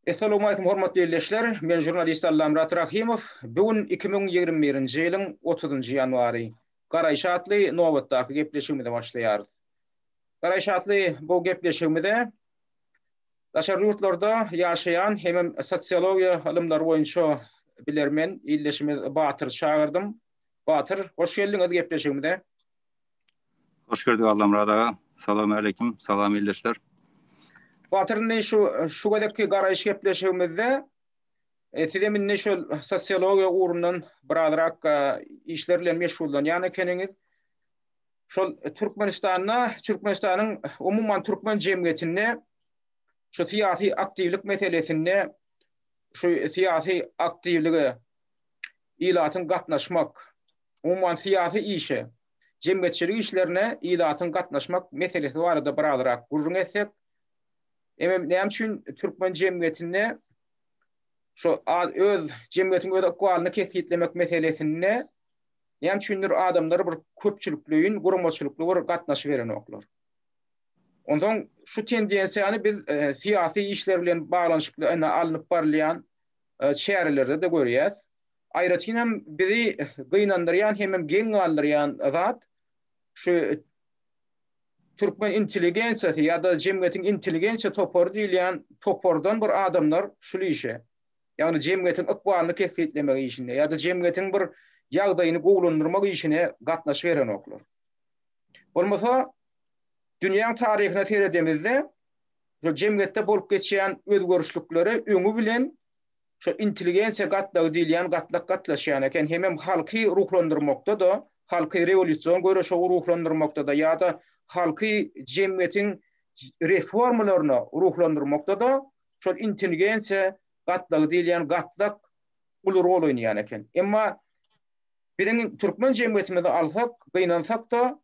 Assalamu alaykum hormatly dinleyijiler. Men jurnalist Allam Rahimov. Bugün 2021-nji ýylyň 30-njy ýanwary. Garaýşatly nowatdaky gepleşigimizde başlaýarys. Garaýşatly bu gepleşigimizde daşary ýurtlarda ýaşaýan hem sosiologiýa ilmleri boýunça bilermen illeşimi Batyr çağırdım. Batyr, hoş geldiňiz gepleşigimizde. Hoş gördük Allam Radaga. Salamu aleyküm. Salam illeşler. Batyrny şu gadaki garaýş gepleşigimizde sizemin neşol sosiologiýa urundan birazrak işlerle meşgullan. Yani keniňiz şol Türkmenistanyň umumyň türkmen jemgyýetinde şu siýasy aktivlik meselesinde şu siýasy aktivligi ilatyň gatnaşmak, umumyň siýasy işe, jemgyýetçilik işlerine ilatyň gatnaşmak meselesi barada birazrak gurrun etsek. Näme üçin türkmen jemgyýetinde şu öz jemgyýetiň öz akwalyny kesgitlemek meselesinde näme üçindir adamlar bir köpçüliklüğün, gurulmaçylykly bir gatnaşy beren oklar. Ondan şu tendensiýany biz siýasy işler bilen baglanyşykly alınıp barlayan çärelerde de görýäs. Aýratynam bizi gynandyrýan hem geň aldyrýan zat şu Türkmen inteligensiýasy ýa-da jemgyýetiň inteligensiýa topor diýilýän topordan bir adamlar şuly işe. Ýagny jemgyýetiň akwalyny kesgitlemek işinde ýa-da jemgyýetiň bir ýagdaýyny gowlandyrmak işine gatnaşy beren oklar. Bolmasa dünýäň taryhyna seredemizde şu jemgyýetde bolup geçýän özgörüşlikleri öňü bilen şu inteligensiýa gatlagy diýilýän gatlaşýan eken hem halky ruhlandyrmakda da, halky rewolýusiýon görüşi ruhlandyrmakda da ýa-da halky jemgyýetiň reformalaryny ruhlandyrmakda da şol inteligensiýa gatlagy diýilýän gatlak uly rol oýnaýan eken. Emma biziň türkmen jemgyýetimizde alsak, gynansak da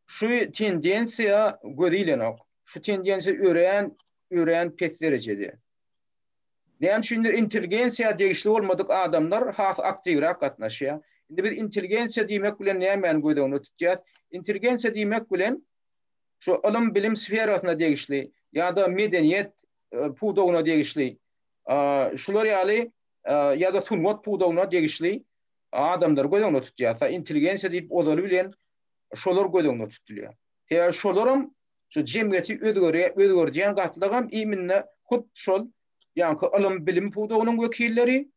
şu tendensiýa gözilenok. Şu tendensiýa ören pes derejede. Näme üçindir inteligensiýa degişli bolmadyk adamlar has aktivrak gatnaşýar. Indi biz inteligensiýa diýmek bilen näme göýdegini tutýas? Inteligensiýa diýmek bilen şu ilim bilim sferasyna degişli ýa-da medeniýet puwdagyna degişli şular ýaly ýa-da sunwat puwdagyna degişli adamlar göýdegini tutýar. Inteligensiýa diýip ozaly bilen şolar göýdegini tutulýar. Ýa şolaram şu jemgyýeti özgörýän gatlygam iminne hut şol ýa-da ilim bilim puwdagynyň wekilleri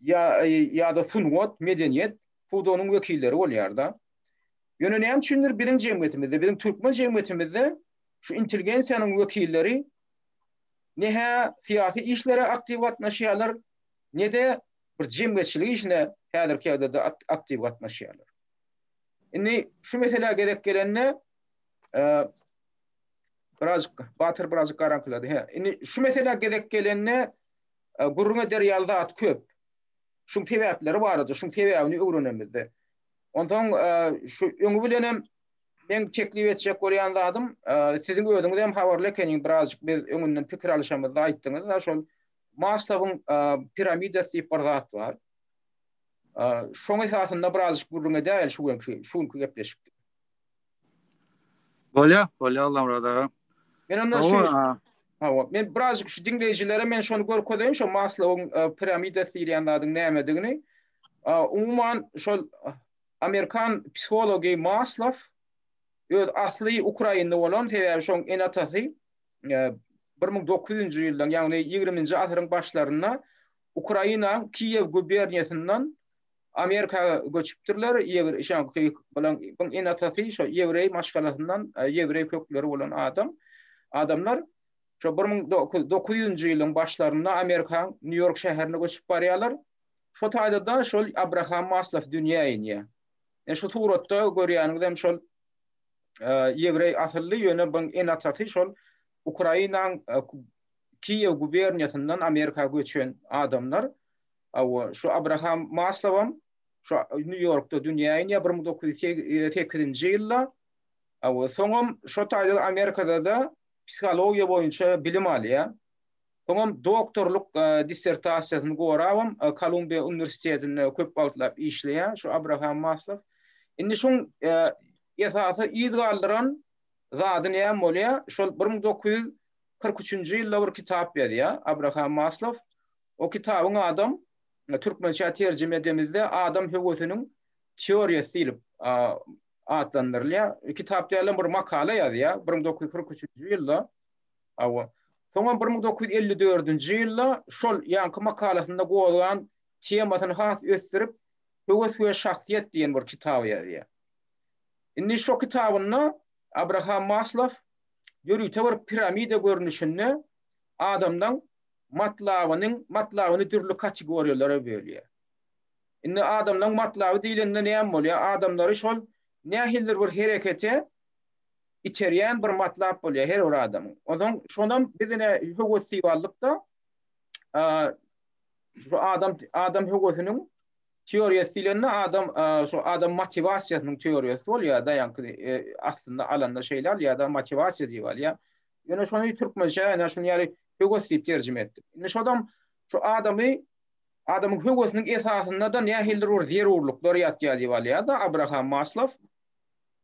ýa-da sunwat medeniýet puwdagynyň wekilleri bolýar da. Ýöne näme üçindir biziň jemgyýetimizde, biziň türkmen jemgyýetimizde şu inteligensiýanyň wekilleri nähä siýasy işlere aktiv gatnaşýarlar, näde bir jemgyýetçilik işine häzirki ýagdaýda aktiv gatnaşýarlar. Indi şu meseleye gerek gelende Batyr biraz garanklady. Indi şu meseleye gerek gelende gurrun eder zat köp. Şuň sebäpleri bardy, şuň sebäbini öwrenemizde. Ondan şu öňü bilenem men teklip etjek görýän zatym siziň özüňiz hem habarly ekeniň birazjyk biz öňünden pikir alşamyzda aýtdyňyz da şol Maslow'un piramidasy diýip bir zat bar. Şoň esasynda birazjyk gurrun eder şu gepleşipdik. Bolýa Allam Radaga. Men men birazjyk şu dinleýijilere men şonu görkezeyim şu Maslow'un piramidasy diýen zatyň nämedigini. Umumyň şol Amerikan psikologi Maslow öz asly Ukrainli bolan sebäbi şoň enatasy 1900-nji ýyldan ýagny 20-nji asyryň başlaryna Ukraina Kiyev guberniýasyndan Amerikaga göçüpdirler. Şoň bilen enatasy şo Ýewrey maşgalasyndan Ýewrey kökleri bolan adamlar şo 1900-nji ýylyň başlaryna Amerika New York şäherine göçüp barýarlar. Şo taýda da şol Abraham Maslow dünýäye ýa. Şu suratda görýänigem şol Ýewrey asylly ýöne bu enatasy şol Ukrainaň Kiyev guberniýasyndan Amerikaga göçen adamlar. Şu Abraham Maslow şu New Yorkda dünýäye ýa 1908-nji ýylda soňam şo taýda Amerikada da psikologiýa boýunça bilim alýar. Soňam doktorluk dissertasiýasyny gorabam Kolumbiya Universitetinde köp wagtlap işleýär şu Abraham Maslow. Indi şoň esasy ýygy aldyran zadyny näme bolýar? Şol 1900 1943-nji ýylda bir kitap berdi Abraham Maslow. O kitabyň adam Türkmençe terjime edemizde adam höwesiniň teoriýasy diýilip adlandyrylýar. Kitapda ýalan bir makala ýazýar 1943-nji ýylda. Soňra 1954-nji ýylda şol ýanky makalasynda goýulan temasyny has ösdirip höwes we şahsiýet diýen bir kitap ýazýar. Indi şo kitabyny Abraham Maslow ýörüýte bir piramida görnüşinde adamdan matlabyny türlü kategoriýalara bölýär. Indi adamdan matlaby diýilende näme bolýar? Adamlary şol nähildir bir herekete içerýän bir matlap bolýar her bir adamyň. Oňdan şondan bizine höwesçilykda şu adam höwesiniň teoriýasy diýilende şu adam motivasiýasynyň teoriýasy bolýar da ýa-ni aslında alanda şeyler ýa da motivasiýa diýýär ýa. Ýöne şonu türkmençe ýa şonu ýaly höwes terjime etdim. Indi şu adamyň höwesiniň esasynda da nähildir bir zerurluklar ýatýar ýa da Abraham Maslow.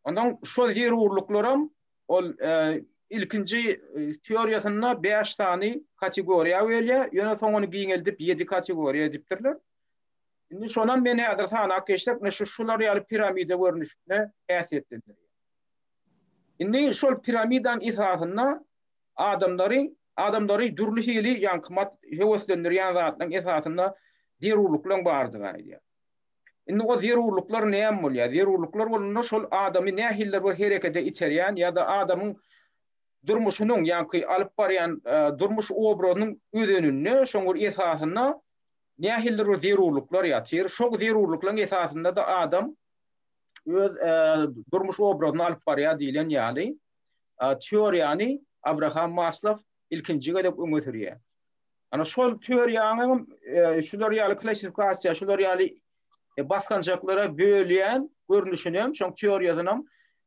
Ondan şu zerurluklarym ol ilkinji teoriýasyna 5 tany kategoriýa berýär. Ýöne soňuny giňeldip 7 kategoriýa edipdirler. Indi şondan men häzir sana geçdik, şular ýaly piramida görnüşine häsiýetlendir. Indi şol piramidan esasynda adamlary durly hili ýankymat höweslendirýän zatlaryň esasynda zerurluklar bardygy aýdýar. Indi o zerurluklar näme bolýar? Zerurluklar bolanda şol adamy nähildir bir herekete içerýän ýa da adamyň durmuşynyň ýa-ni alyp barýan durmuş obrazynyň özenini şoňur esasynda nähildir bir zerurluklar ýatyr. Şo zerurluklaryň esasynda da adam öz durmuş obrazyny alyp barýar diýilen ýaly teoriýany Abraham Maslow ilkinji gedip öňe. Ana şol teoriýanyň şular ýaly klassifikasiýa, şular ýaly baskanjaklara bölýän görnüşinem şoň teoriýasynym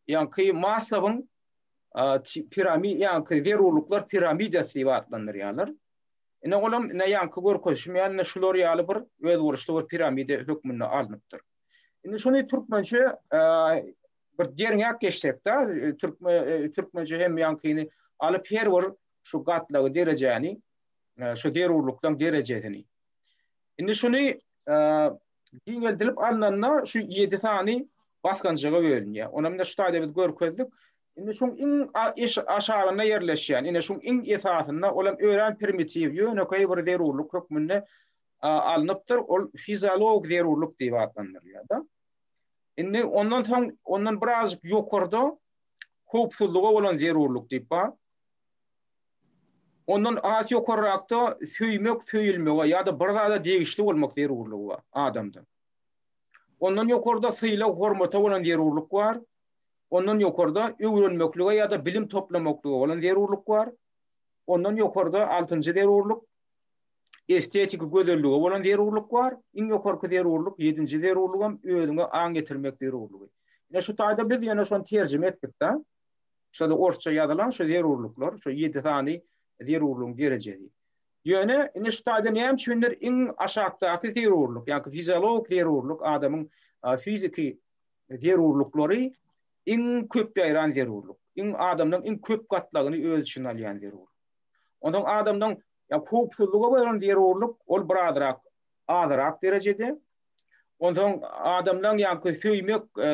ýa-ni Maslow'un ýa-ni zerurluklar piramidasy diýip adlandyrýarlar. Ine olam ne ýa-ni görkeşim ýa-ni şular ýaly bir özgörüşli bir piramida hökmüne alınıpdyr. Indi şonu türkmençe bir derňek geçsek-de türkmençe hem ýa-ni alyp her bir şu gatlagy derejäni şu zerurlukdan derejesini. Indi şonu giňeldilip alnanna şu 7 tany baskanjaga bölünýär. Onam da şu taýda biz görkezdik. Indi şoň iň aşagyna ýerleşýän, indi şoň iň esasynda olam öýren primitiv ýöne bir zerurluk hökmünde alınıpdyr. Ol fiziolog zerurluk diýip adlandyrylýar da. Indi ondan biraz ýokarda köpsüzlüge bolan zerurluk diýip bar. Ondan az ýokarrakda söýmek, söýilmek ýa da bir zada degişli bolmak zerurlugy bar adamda. Ondan ýokarda syýlak, hormata bolan zerurluk bar. Ondan ýokarda öwrenmeklige ýa da bilim toplamaklygy bolan zerurluk bar. Ondan ýokarda 6-njy zerurluk estetik gözellige bolan zerurluk bar. Iň ýokarky zerurluk 7-nji zerurluk hem özüňe aň getirmek zerurlugy. Ine şu taýda biz ýene şonu terjime etdik da. Şoda orçça ýazylan şu zerurluklar, şu 7 tany zerurlugyň derejesi. Ýöne ine şu taýda näme üçindir iň aşagdaky zerurluk, ýa-ni fiziolog zerurluk adamyň fiziki zerurluklary iň köp ýaran zerurluk. Iň adamyň iň köp gatlagyny öz içine alýan zerurluk. Ondan adamyň köpsüzlüge bolan zerurluk ol azrak derejede. Ondan adamdan ýa-ni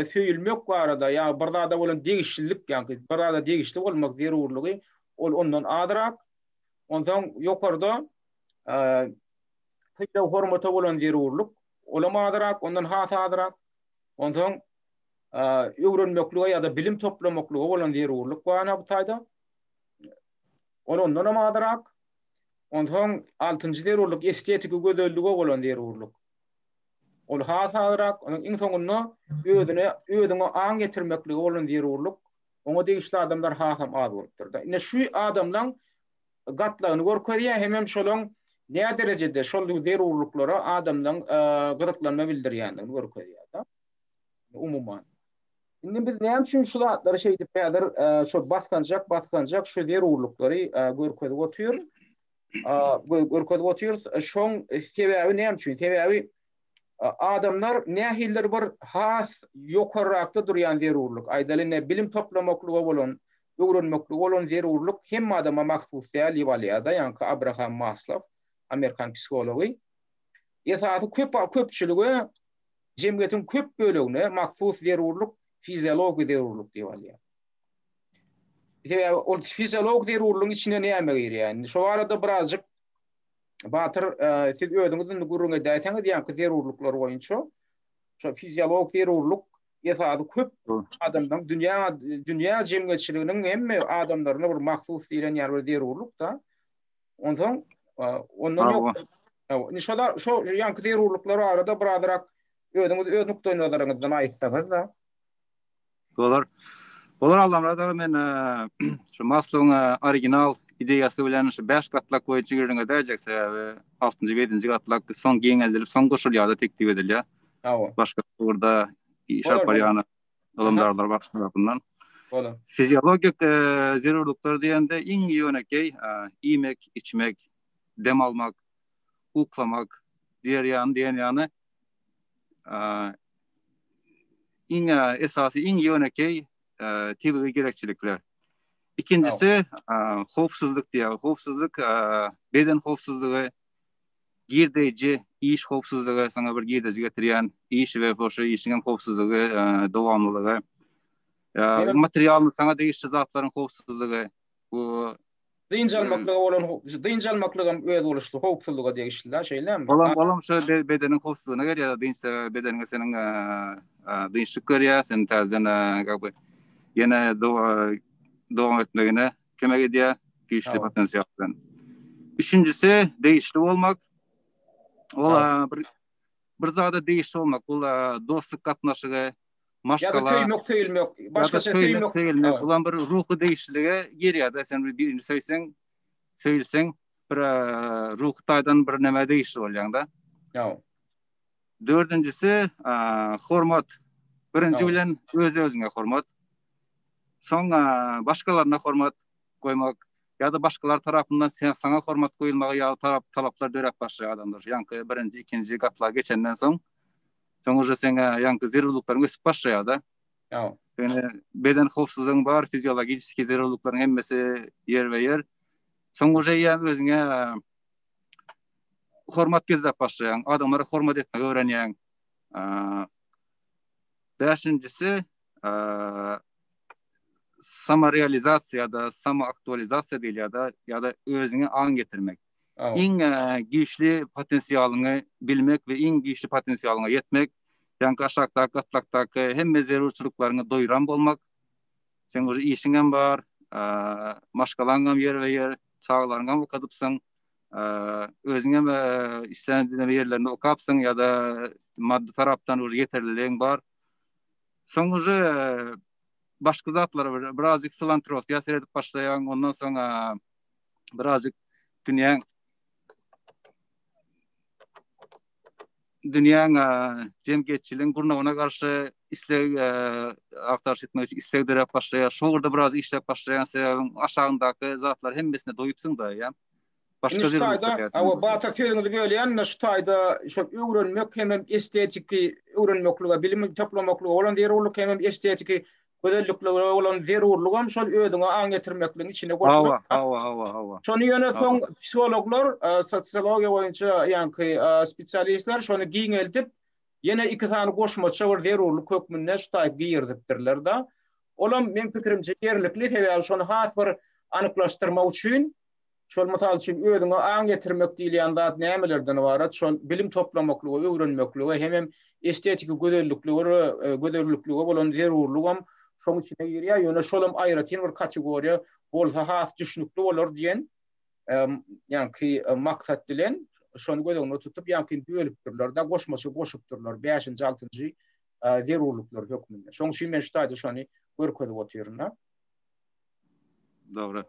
söýülmek barada ýa bir zada bolan degişlilik ýa-ni bir zada degişli bolmak zerurlugy ol ondan azrak. Ondan ýokarda tyýda hormata bolan zerurluk olam azrak, ondan has azrak. Ondan öwrenmeklige ýa da bilim toplamaklygy bolan zerurluk barna bu taýda. Ondan azrak. Ondan 6-njy zerurluk estetik gözellige bolan zerurluk. Ol has azrak, onuň iň soňunda özüne aň getirmekligi bolan zerurluk. Oňa degişli adamlar hasam az bolupdyr da. Ine şu adamlaň gatlagyny görkezýär hemem şolaň näme derejede şol zerurluklara adamlaň gyzyklanma bildirýändigini görkezýär da. Umumyň. Indi biz näme üçin şu zatlary şeýdip bäder şu baskanjak şu zerurluklary görkezip otyr. Görkezip otyr. Şoň sebäbi näme üçin? Sebäbi adamlar nähildir bir has ýokarrakda durýan zerurluk. Aýdaly ne bilim toplamaklygy bolan öwrenmekli bolan zerurluk hem adama mahsus däl ýa-da ýa-ni Abraham Maslow, Amerikan psikology. Esasy köpçüligi jemgyýetiň köp bölegine mahsus zerurluk fiziologik zerurluk diýip alýar. O fiziologik zerurlugyň içine näme gir ýani? Şo arada birazjyk batyr siz özüňizi gurrun edäýsäňiz ýa-ni zerurluklar boýunça şo fiziologik zerurluk esasy köp adamdan dünýä jemgyýetçiliginiň hemme adamlaryna bir mahsus diýilen ýer bir zerurluk da. Ondan ondan ýok. Şolar şo ýa-ni zerurluklar arada birazrak özüňiz öz nukdaýyňyzdan aýtsaňyz da. Olar Allamrada men şu Maslow'un original ideýasy bilen şu 5 gatlak boýunça girdiňe däjek sebäbi 6-7-nji gatlak soň geňeldilip soň goşulýarda tekdip edilýär. Başga burada iş aparýany adamlar bar tarapyndan. Fiziologik zerurluklar diýende iň ýönekey iýmek, içmek, dem almak, uklamak diýen ýany iň esasy iň ýönekey tibi gerekçilikler. İkincisi howpsuzlyk diýär. Howpsuzlyk beden howpsuzlygy, girdeji iş howpsuzlygy, sana bir girdeji getirýän iş we boşa işiň howpsuzlygy, dowamlylygy. Materialny sana değişik zatlaryň howpsuzlygy. Bu dynjalmaklygy öz boluşly howpsuzlyga degişli şeýlemi? Olam şu bedeniň howpsuzlygyna gerýär, dynşy bedeniňe seniň dynşyk görýär, sen täzeden yine doğum etmegine kömek edýär güýçli potensial bilen. Üçüncüsü değişli olmak. Ola bir zada değişli olmak. Ola dostluk gatnaşygy, maşgala. Ya da söýmek, başgaça söýmek. Ulan bir ruhy değişligi gerýär da sen birini söýlseň bir ruhtaýdan bir näme değişli bolýar da. Dördüncüsü hormat. Birinci bilen öz-özüňe hormat. Soňra başgalaryna hormat goýmak ýa-da başgalar tarapyndan sana hormat goýulmagy ýa-da talaplar dörep başlaýar adamlar. Ýa-ni birinji, ikinji gatla geçenden soň soňra seňe ýa-ni zerurluklaryň ösüp başlaýar da. Yani beden howpsuzlygyň bar, fiziologik zerurluklaryň hemmesi ýer we ýer. Soňra ýa özüňe hormat gezip başlaýan, adamlara hormat etmek öwrenýän. Beşincisi samorealizatsiýa, samoaktualizatsiýa diýilýär ýa-da özüňe aň getirmek. Iň güýçli potensialyny bilmek we iň güýçli potensialyna ýetmek, ýa-ni aşakda, gatlakda hemme zerurçylyklaryny doýuran bolmak. Sen o işiňem bar, maşgalaňam ýer we ýer, çağlaryňam okadypsyň, özüňe islendiğin ýerlerinde okapsyň ýa-da maddi tarapdan ýeterliligiň bar. Soňra başga zatlar birazcık filantropiýa seredip başlayan, ondan sonra birazcık dünýäň jemgyýetçiligiň gurnagyna garşy isleg aktarş etmek üçin isleg derep başlaýar. Şoňda biraz işlep başlaýan sebäbiň aşagyndaky zatlar hemmesine doýupsyň da ýa. Başga zerurluklar. Awa bata sözüňizi bölýän, şoňda şo öwrenmek hem estetiki öwrenmeklige, bilim toplamaklygy bolan zerurluk hem estetiki gözellikleri olan zerurlugam şol ödüňe aň getirmekligiň içine goşup. Şonu ýöne soň psikologlar, sosiologiýa boýunça ýa-ni spesialistler şonu giňeldip ýene iki sany goşmaça bir zerurluk hökmünde şoňa giýirdipdirler da. Olam men pikirimçe ýerlikli sebäbi şonu has bir anyklaşdyrmak üçin şol mysal üçin ödüňe aň getirmek diýilýän zat nämelerden ibaret? Şol bilim toplamaklygy, öwrenmekligi hem estetik gözellikleri bolan zerurlugam şoň içine girýär. Ýöne şolam aýratyn bir kategoriýa bolsa has düşnükli bolar diýen ýa-ni maksat bilen şonu gözüňe tutup ýa-ni bölüpdirler da goşupdyrlar 5-nji 6-njy zerurluklar hökmünde. Şoň üçin men şoňa şonu görkezip oturýarym. Doğru.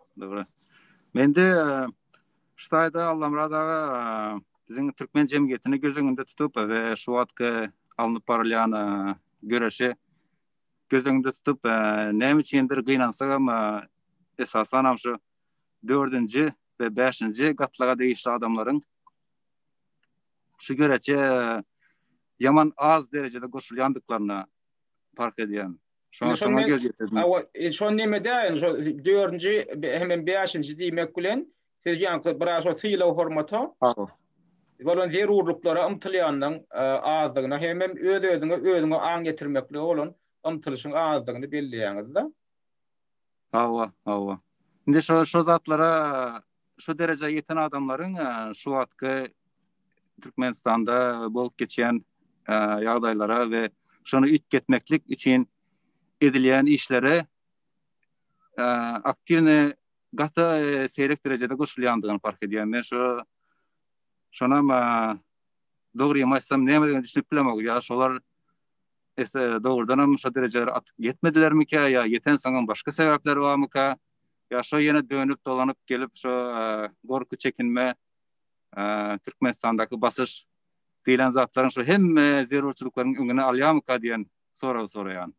Mende ştaýda Allamradaga biziň türkmen jemgyýetini gözüňde tutup we şu wagtky alınıp barylýan göreşi gözüňde tutup näme üçindir gynansaňam esasan şu 4-nji we 5-nji gatlaga değişli adamlaryň şu göreçe yaman az derejede goşulýandyklaryna fark edýän. Şoňa göz ýetirdim. Şon nemede şo 4-nji hemen 5-nji diýmek bilen siz ýanky biraz o syla hormata. Bolan zerurluklara ymtylýandan azdygyna hemen özüňe aň getirmekle bolan ymtylyşyň azdygyny belleýäňiz-de. Hawa. Indi şo zatlara şu derece yeten adamlaryň şu wagtky Türkmenistanda bolup geçýän ýagdaýlara we şonu üýtgetmeklik üçin edilýän işlere aktivne gata seyrek derejede goşulýandygyny fark edýän. Men şonam dogry emaýsam näme diýen düşünip bilemok. Ya şolar doğrudanam şu derejelere atyp yetmedilermiki ya yeten saňan başga sebäpler barmyka ya şo ýene dönüp dolanyp gelip şo gorku çekinme Türkmenistandaky basyş diýilen zatlaryň şo hemme zerurçylyklaryň öňüne alýarmyka diýen soraýan.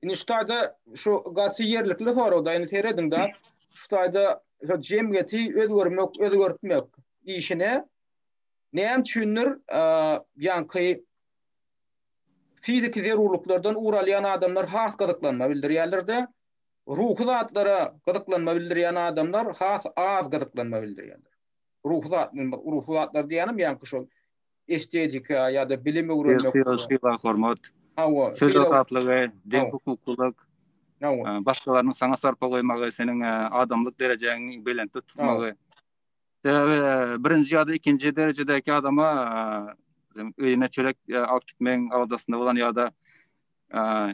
Indi şutada şu gatsy ýerlikli sorawda ýene seredin da şutada şu jemgyýeti özgörtmek işine näme düşünür ýanky fizik zerurluklardan uralyan adamlar has gazyklanma bildirýärler-de, ruhy zatlara gazyklanma bildirýän adamlar has az gazyklanma bildirýärler. Ruhy zatlar diýenim ýanky şol estetika ýa-da bilime uralmak. Siyasi hormat. Söz azatlygy, denk hukuklyk. Başgalarynyň saňa sarpa goýmagy, seniň adamlyk derejeňi belentde tutmagy. Birinji ýa-da ikinji derejedäki adama öýüne çörek alyp gitmeň aldasynda bolan ýa-da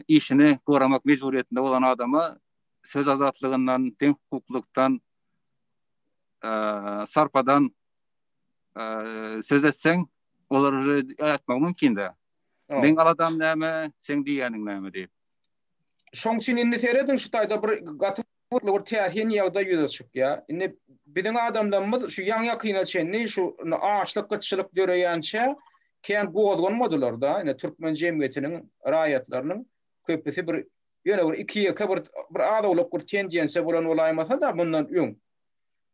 işini goramak mejburiýetinde bolan adama söz azatlygyndan, denk hukuklukdan, sarpadan söz etseň, olary aýatmak mümkin-de. Men aladam näme, sen diýäniň näme diýip. Şoň üçin indi seredin şu taýda bir gatykly bir tähin ýagda ýüzüçük ýa. Indi biziň adamlarymyz şu ýaňa kynaçenni şu ağaçlyk gyçylyk döreýänçe kän gozgonmadylar da. Ine türkmen jemgyýetiniň raýatlarynyň köpüsi bir ýöne bir iki bir adalyk bir tendensiýa bolan olaýmasa da bundan öň.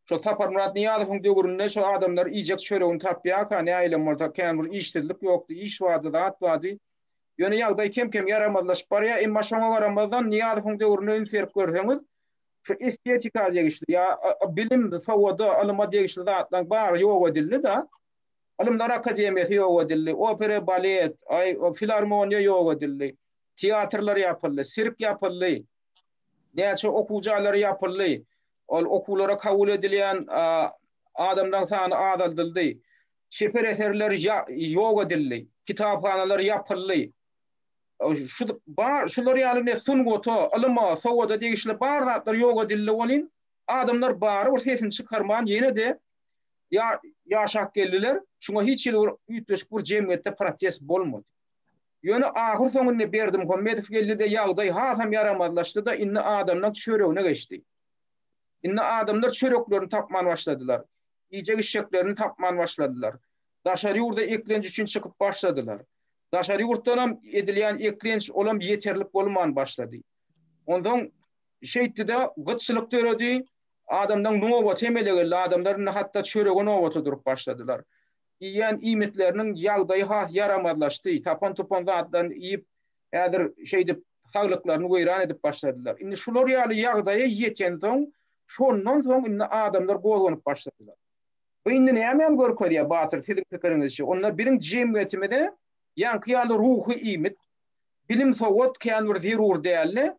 Şu Sapar Murat Niýazowyň döwründe şu adamlar ijek çöregini tapýar, kany aýlanmada kän bir işsizlik ýokdy, iş wady da atwady. Ýöne ýagdaý kem ýaramazlaşyp barýar, emma şoňa garamazdan Niýazowyň döwründe ünferip görseňiz, şu estetika diýişli ýa bilim sowada alyma diýişli zatlar bar ýok edildi da. Alymlar akademiýasy ýok edildi, opera, balet, filarmoniýa ýok edildi. Teatrlar ýapyldy, sirk ýapyldy. Näçe okuwjalar ýapyldy. Ol okuwlara kabul edilýän adamdan sany azaldyldy. Şefer eserleri ýok edildi. Kitapxanalar ýapyldy. Şular ýaly sungoto, alyma, sowada diýişli bar zatlar ýok edildi bolin. Adamlar bary bir sesini çykarman ýene de ýaşak geldiler. Şuňa hiç ýyl üýtleşik bir jemgyýetde protest bolmady. Ýöne ahyr soňunda berdim Muhammedow geldi de ýagdaý hasam yaramazlaşdy da inni adamlar çöregine geçdi. Inni adamlar çöreklerini tapman başladylar. Ýejek işeklerini tapman başladylar. Daşary ýurda eklenç üçin çykyp başladylar. Daşary ýurtdan edilýän eklenç olam ýeterlik bolman başlady. Ondan şeýtde gyçylyk töredi, adamdan nowa temele adamlaryň hatda çöregine nowa durup başladylar. Ýan iýmitleriniň ýagdaýy has yaramazlaşdy. Tapan topan zatdan iýip häzir şeýdip saglyklaryny goýran edip başladylar. Indi şular ýaly ýagdaýa ýeten soň, şondan soň indi adamlar gozgonyp başladylar. Bu indi näme görkezýär Batyr siziň pikiriňizçe? Onlar biziň jemgyýetimizde ýanky ýaly ruhy iýmit, bilim sowat kän bir zerur däli.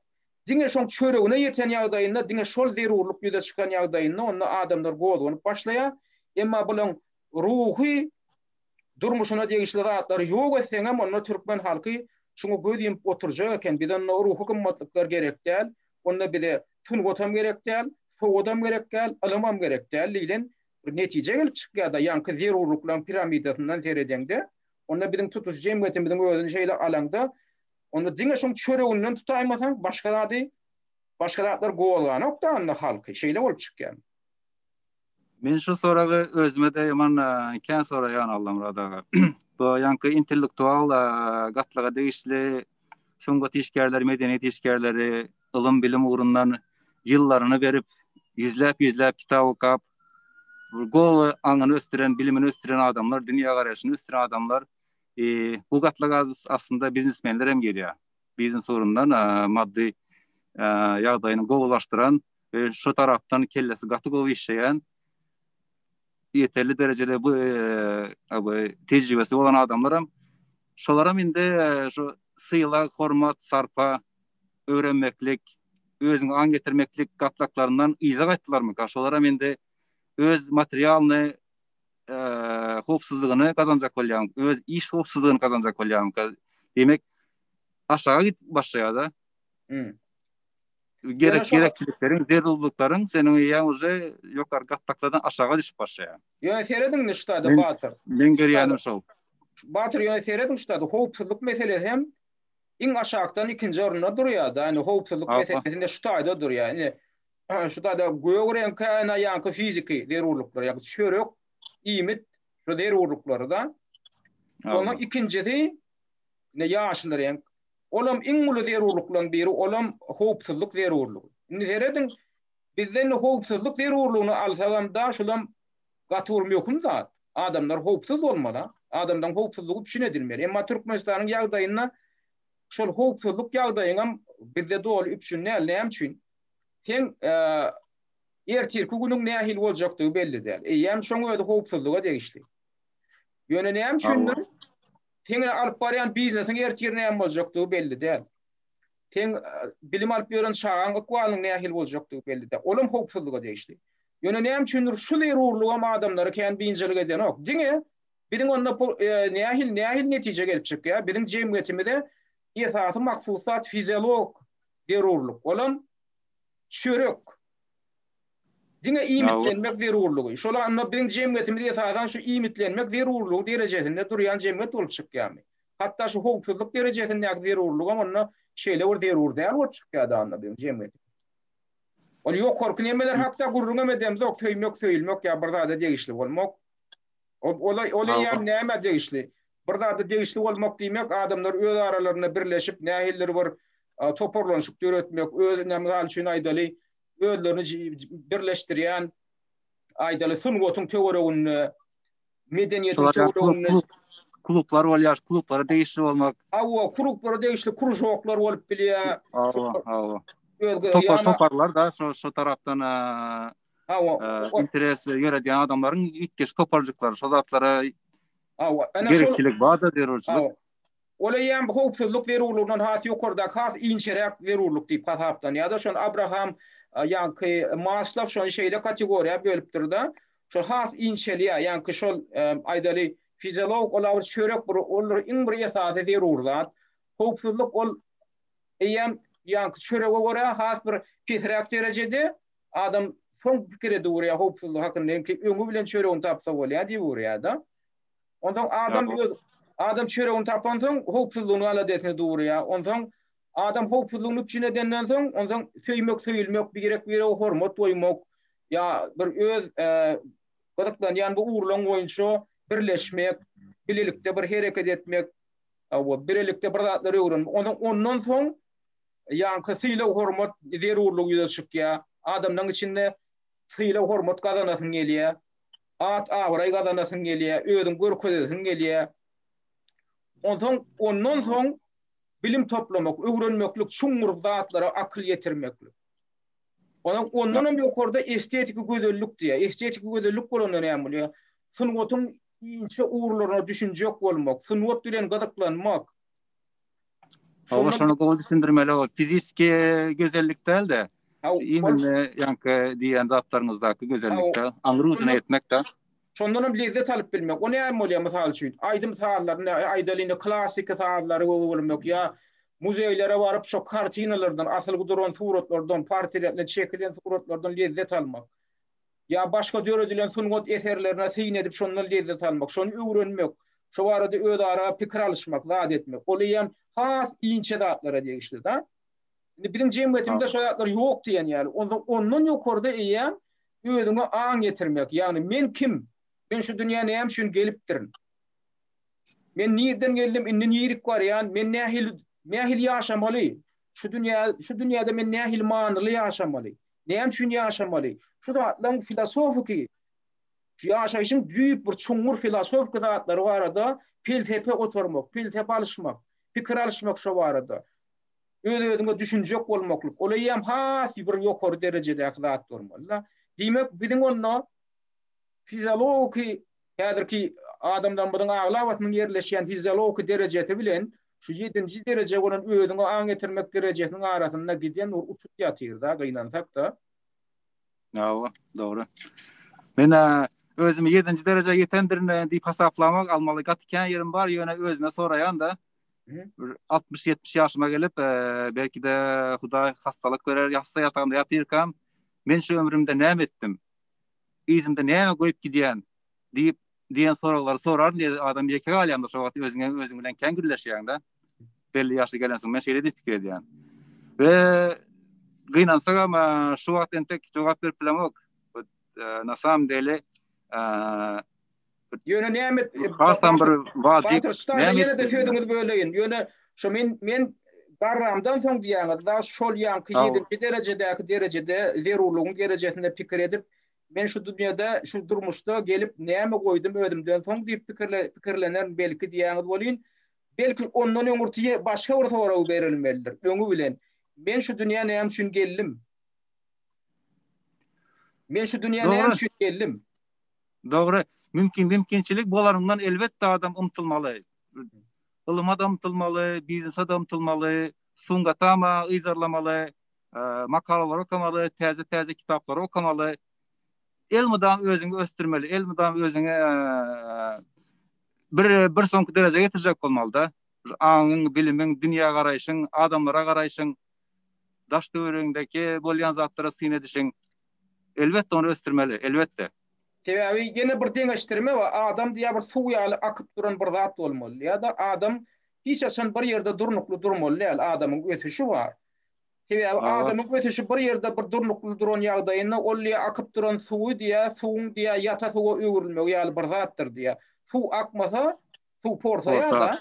Diňe şoň çöregine ýeten ýagdaýynda, diňe şol zerurlyk ýüze çykan ýagdaýynda onlar adamlar gozgonyp başlaýar. Emma bulan ruhy durmuşuna diýişli zatlar ýok etseňem onda türkmen halky şuňa göz oturjak eken bizden ruhy gymmatlyklar gerek däl. Onda bize tungotam gerek däl, sowodam gerek däl, alymam gerek däl diýilen bir netije gelip çykýar da ýanky zerurluklar piramidasyndan seredende. Onda biziň tutuş jemgyýetimiziň özüni şeýle alanda onda diňe şoň çöreginden tutaýmasaň başga zatlar gowalgany okda onda halky şeýle bolup çykýar. Men şu soragy özüme de ýaman kän soraýan Allahym radaga. Bu ýanky intellektual gatlyga diýişli soňgot işgärler, medeniýet işgärleri, ilm bilim urundan ýyllaryny berip, yüzläp kitap okap, gowy aňyny östüren, bilimini östüren adamlar, dünýä garaşyny östüren adamlar, bu gatlyga aslında biznesmenler hem gelýär. bizning sorundan maddi ýagdaýyny gowlaşdyran ve şu tarapdan kellesi gaty gowy işleýän yeterli derecede bu tecrübesi olan adamlarım şolaram indi şu syýla hormat sarpa öwrenmeklik özüňi aň getirmeklik gatlaklarından izah etdilermi? Şolaram indi öz materialyny hopsuzlygyny kazanjak bolýan, öz iş hopsuzlygyny kazanjak bolýan. Demek aşağı git başlaýar. Gerekliliklerin, zerurlukların senin ýa-da ýokary gatlaklardan aşağı düşüp başlaýar. Ýöne seredin şutada Batyr. Men görýänim şol. Batyr ýöne seredin şutada hopsuzlyk meselesi hem iň aşagdan ikinji orunda durýar da. Ýani hopsuzlyk meselesinde şutada durýar. Ýani şutada göwren kaýna ýa-da fiziki zerurluklar ýa-da çörek, iýmit şu zerurluklary da. Onuň ikinjisi ne ýaşlylar ýa olam iň uly zerurluklaryň biri olam hopsuzlyk zerurlugy. Indi seredin bizden hopsuzlyk zerurlugyny alsam da şolam gaty bolmaýokmy zat. Adamlar hopsuz bolmaly. Adamdan hopsuzlygy düşünedilmeli. Emma Türkmenistanyň ýagdaýyna şol hopsuzlyk ýagdaýyna bizde dol üçünler näme üçin? Sen ertirki günüň nähil boljakdygy belli däl. Ýa-da şoň öýde hopsuzlyga degişli. Ýöne näme üçindir? Sen alyp barýan biznesiň ertir näme boljakdygy belli däl. Sen bilim alyp ýören şagan gykwalyň nähil boljakdygy belli däl. Olam hopsuzlyga degişli. Ýöne näme üçindir? Şu zerurlugy adamlary kän biňjilik eden ok. Diňe biziň onda nähil netije gelip çykýar. Biziň jemgyýetimizde esasy maksusat fiziolog zerurluk. Olam çörek. Diňe iýmitlenmek zerurlugy. Şolarny biziň jemgyýetimizde esasan şu iýmitlenmek zerurlugy derejesinde durýan jemgyýet bolup çykýarmy? Hatda şu howpsuzlyk derejesinde zerurlugy onda şeýle bir zerur däl bolup çykýar da biziň jemgyýet. Ol ýokarky nemeler hakda gurrunga edem zok söýülmek ýa bir zada degişli bolmak. Olay ýa näme degişli? Bir zada degişli bolmak diýmek adamlar öz aralaryna birleşip nähiller bir toparlanşyk döretmek, öz näme üçin aýdaly özlerini birleştirýän aýdaly sungotuň teoreýagyny medeniýetiň teoreýagyny klublar bolýar, klublara degişli bolmak. Klublara degişli krujoklar bolup bilýär. Toparlar da şu taraptan interes ýöredýän adamlaryň itkeş toparjyklary, şu zatlara gerekçilik bada derurçylyk. Olaýan bu howpsuzlyk zerurlugynyň has ýokardak has inçerek zerurlyk diýip hasapdan. Ýa-da şol Abraham ýa-da Maslow şol şeýle kategoriýa bölüpdir da. Şol has inçeliýär, ýa-da şol aýdaly fiziolog olar çörek bir olar iň bir esasy zerurlat. Howpsuzlyk ol ýa-da çörege görä has bir fiziolog derejede adam soň pikir edýär howpsuzlyk hakynda öňü bilen çöregini tapsa bolýar diýär da. Ondan adam çöregini tapan soň howpsuzlygyny aladetine durýar. Ondan adam howpsuzlygyny üçinedenden soň ondan söýülmek bir gerek bir hormat doýmak ýa bir öz gadaklanýan bu uğurlaň boýunça birleşmek, bilelikde bir hereket etmek, bilelikde bir zatlary öwrenmek. Ondan soň ýa-da syýla hormat zerurlugy ýüze çykýar. Adamnyň içinde syýla hormat gazanasyň gelýär. At awray gazanasyň gelýär, özüň görkeziň gelýär. Ondan soň bilim toplamak, öwrenmeklik, şuňur zatlara akyl ýetirmeklik. Ondan ýokarda estetik gözellik diýär. Estetik gözellik bolan näme bolýar? Sungotuň inçe uğurlaryna düşünjek bolmak, sungot bilen gadaklanmak. Şonu gowy düşündirmeli o fiziki gözellik däl de. Ýa-da ýa-da diýen zatlaryňyzdaky gözellikde aňryjyny etmek de. Şondan lezzet alyp bilmek. O näme bolýar mysal üçin? Aýdym sahallaryny, aýdalyny klasik sahallary bolmak ýa muzeýlere baryp şo kartinalardan, asyl duran suratlardan, portretlerden çekilen suratlardan lezzet almak. Ya başga döredilen sungot eserlerine syn edip şondan lezzet almak, şonu öwrenmek, şo barada öz ara pikir alışmak, zat etmek. Olaýan has inçe zatlara degişli da. Indi biziň jemgyýetimizde şo zatlar ýok diýen ýaly. Ondan ýokarda eýen özüňe aň getirmek. Ýani men kim? Men şu dünýäne näme üçin gelipdirin? Men nirden geldim? Indi nirik bar ýani men nähil ýaşamaly? Şu dünýäde men nähil manyly ýaşamaly? Näme üçin ýaşamaly? Şu zatlaryň filosofiki ýaşaýyşyň düýüp bir çuňur filosofik zatlary barada felsefe oturmak, felsefe alışmak, pikir alışmak şo barada. Öz-özüňe düşünjek bolmaklyk. Ola hem hasy bir ýokary derejedäki zat bolmaly. Diýmek biziň onda fiziologi häzirki adamdan biziň aglawatynyň ýerleşýän fiziologi derejesi bilen şu 7-nji derece bolan özüňe aň getirmek derejesiniň arasynda giden uçup ýatyr da gynansak da. Doğru. Men özümi 7-nji derejeye ýetendirine diýip hasaplamak almaly gatken ýerim bar, ýöne özüme soraýan da 60-70 ýaşyma gelip belki de Hudaý hastalyk berer, ýatsa ýatagynda ýatyrkam, men şu ömrümde näme etdim? Izimde näme goýup gidýän diýen soraglary sorar diýe adam ýeke galýanda şu wagt özüň bilen keň gürleşýän da. Belli ýaşa gelen soň men şeýle pikir edýän. We gynansak şu wagt entek jogap berip bilemok. Na samym dele ýöne näme hasan bir wajyp näme de söýdüňiz böleýin. Ýöne şu men garramdan soň diýäňiz da şol ýanky 7-nji derecede zerurlugyň derejesinde pikir edip men şu dünýede şu durmuşda gelip näme goýdum özümden soň diýip pikirlenen belki diýäňiz bolýyn. Belki ondan öňürti başga bir soraw berilmelidir. Öňü bilen men şu dünýä näme üçin geldim? Men şu dünýä näme üçin geldim? Doğru. Mümkinçilik bolaryndan elbetde adam umtylmaly. Ilyma da umtylmaly, biznesa da umtylmaly, suňgatama yzarlamaly, makalalar okumaly, täze kitaplar okumaly. Elmydam özüňi östirmeli, elmydam özüňe bir soňky derejege getirjek bolmaly da. Aňyň, bilimiň, dünýä garaýşyň, adamlara garaýşyň, daş döwründeki bolýan zatlara syň edişiň elbetde onu östirmeli, elbetde. Sebäbi gene bir deňeşdirme we adam diýär bir suw ýaly akyp duran bir zat bolmaly. Ýa-da adam hiç aşan bir ýerde durnukly durmaly, adamyň ötüşi bar. Sebäbi adamyň ötüşi bir ýerde bir durnukly duran ýagdaýynda ol akyp duran suwy diýär, suwuň diýär ýata suwa öwürülmek ýaly bir zatdyr diýär. Suw akmasa, suw porsa ýa-da.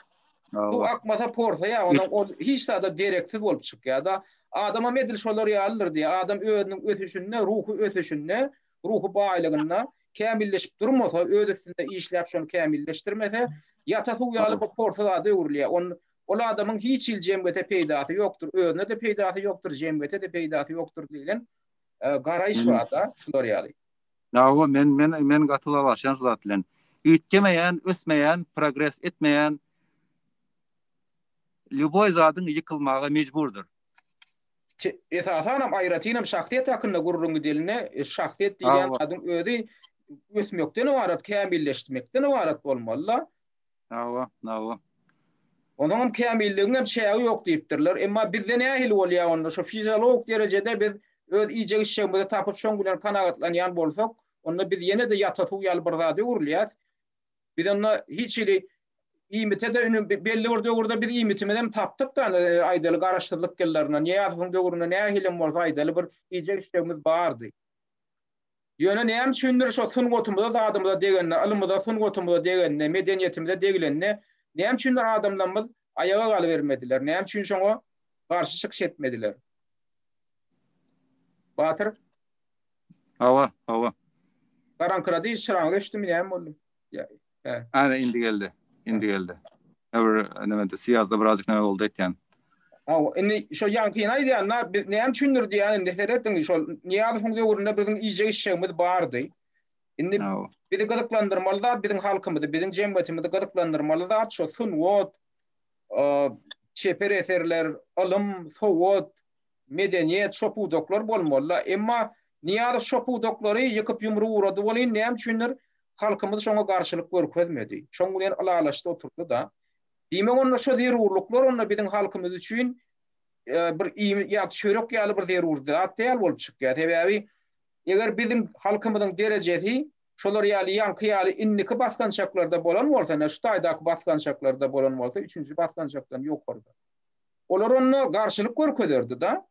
Suw akmasa porsa ýa, ol hiç da dereksiz bolup çykýar da. Adama medil şolar ýalydyr diýär. Adam özüniň ötüşünde, ruhy ötüşünde, ruhy baýlygyna kämilleşip durmasa, özüsinde işläp şonu kämilleşdirmese, ýata suw ýaly bir porsa da öwürülýär. Ol adamyň hiç il jemgyýete peýdasy ýokdur, özüne de peýdasy ýokdur, jemgyýete de peýdasy ýokdur diýilen garaýş bar da, şular ýaly. Nawa men gatylalaşan zat bilen üýtgemeýän, ösmeýän, progress etmeýän lüboy zadyň ýykylmagy mejburdur. Esasanam aýratynam şahsiýet hakynda gurrungy diline, şahsiýet diýen adam özi ösmekden ibaret, kämilleşdirmekden ibaret bolmaly. Nawa. Ondan kämilligiň hem şeýi ýok diýipdirler. Emma bizde nähili bolýar onda şu fiziolog derejede biz öz iýjek işimizi tapyp şoň bilen kanagatlanýan bolsak, onda biz ýene de ýata suw ýaly bir zady urulýar. Biz onda hiç ili iýmite de belli bir döwürde biz iýmitimizden tapdyk da aýdaly garaşdyrlyk gellerine näme döwüründe nähili bolsa aýdaly bir iýjek işimiz bardy. Ýöne näme üçindir şo sungatymyza da adamyza degenne, ilmyza sungatymyza degenne, medeniýetimize degilenne näme üçindir adamlarymyz aýaga galybermediler, näme üçin şoňa garşy çykyş etmediler. Batyr? Hawa. Garankrady şyraňa geçdim näme boldy? Ana indi geldi. Näme de siýasda birazjyk näme boldy etýän. Indi şo ýankyna aýdýan, näme üçindir diýän näme şol niýazy funksy urunda biziň iýjek işimiz bardy. Indi bizi gıdıklandırmalı da bizim halkımızı, bizim cemiyetimizi gıdıklandırmalı da şu sunwat, çeper eserler, alım, sowat, medeniyet, şopu doklar bolmalı. Emma niýazy şopu doklary ýykyp ýumru urady bolýan, näme üçindir halkymyz şoňa garşylyk görkezmedi. Şoň bilen alalaşdy oturdy da. Diýmek onda şu zerurluklar onda bizim halkymyz üçin bir ýa çörek ýaly bir zerurdy. Atýal bolup çykýar. Sebäbi eger bizim halkymyzyň derejesi şolar ýaly ýanky ýaly inniki baskançaklarda bolan bolsa, şu taýdaky baskançaklarda bolan bolsa, 3-nji baskançakdan ýokarda. Olar onu garşylyk görkezerdi da.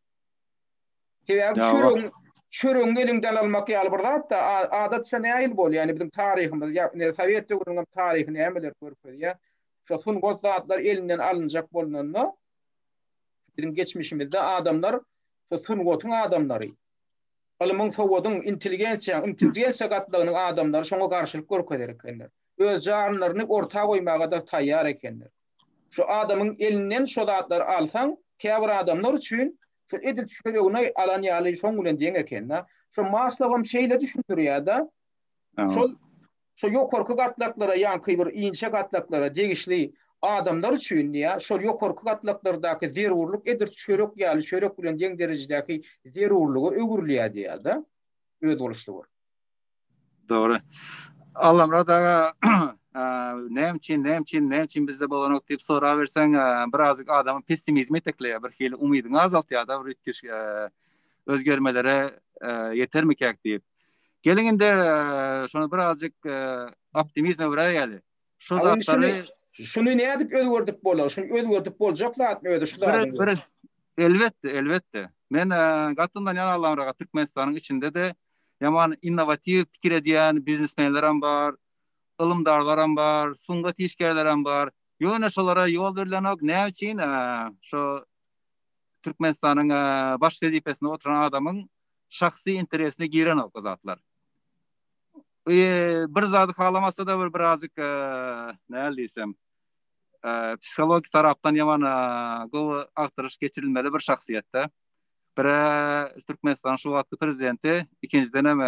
Sebäbi çörüň elinden almak ýaly bir zat da adatça näil bol, ýani bizim taryhymyz, ýa Sowet döwrüniň taryhyny nämeler görkezýär. Şu sungat zatlar elinden alınjak bolananda bizim geçmişimizde adamlar şu sungatyň adamlary, alymyň sowadyň intelligensiýa gatlygynyň adamlary şoňa garşylyk görkezer ekenler. Öz janlaryny orta goýmaga da taýýar ekenler. Şu adamyň elinden şu zatlar alsaň, käbir adamlar üçin şu edil çöregine alan ýaly şoň bilen diýen eken. Şu Maslow'am şeýle düşündirýär da. Şol ýokarky gatlaklara ýanky bir inçe gatlaklara degişli adamlar üçin ýa şol ýokarky gatlaklardaky zerurluk edir çörek ýaly çörek bilen deň derejedäki zerurlugy öwürlýär diýär da. Öz boluşlygy. Doğru. Allam radaga nämçin bizde bolanok diýip sora berseň birazcık adamı pessimizme tekleýär, bir hili umydyny azaltýar da, bir itkiş özgermelere yetermekek diýip. Gelinginde şonu birazcık optimizme berýärli. Şu zatlary şunu näme diýip özgerdip bolar? Şunu özgerdip boljakla atmy öýde şular. Elbette. Men gatyndan ýa Allamraga Türkmenistanyň içinde de yaman innovativ pikir edýän biznesmenler bar, ılımdarlar bar, sungat işgärler bar. Ýöne şolara ýol berilenok näme üçin şo Türkmenistanyň baş wezipesinde oturan adamyň şahsy interesine giren ok zatlar. Bir zady halamasa da bir birazcık näme diýsem psikologik tarapdan yaman gowy agtyryş geçirilmeli bir şahsiýetde. Bir Türkmenistan şu wagtky prezidenti, ikinciden hem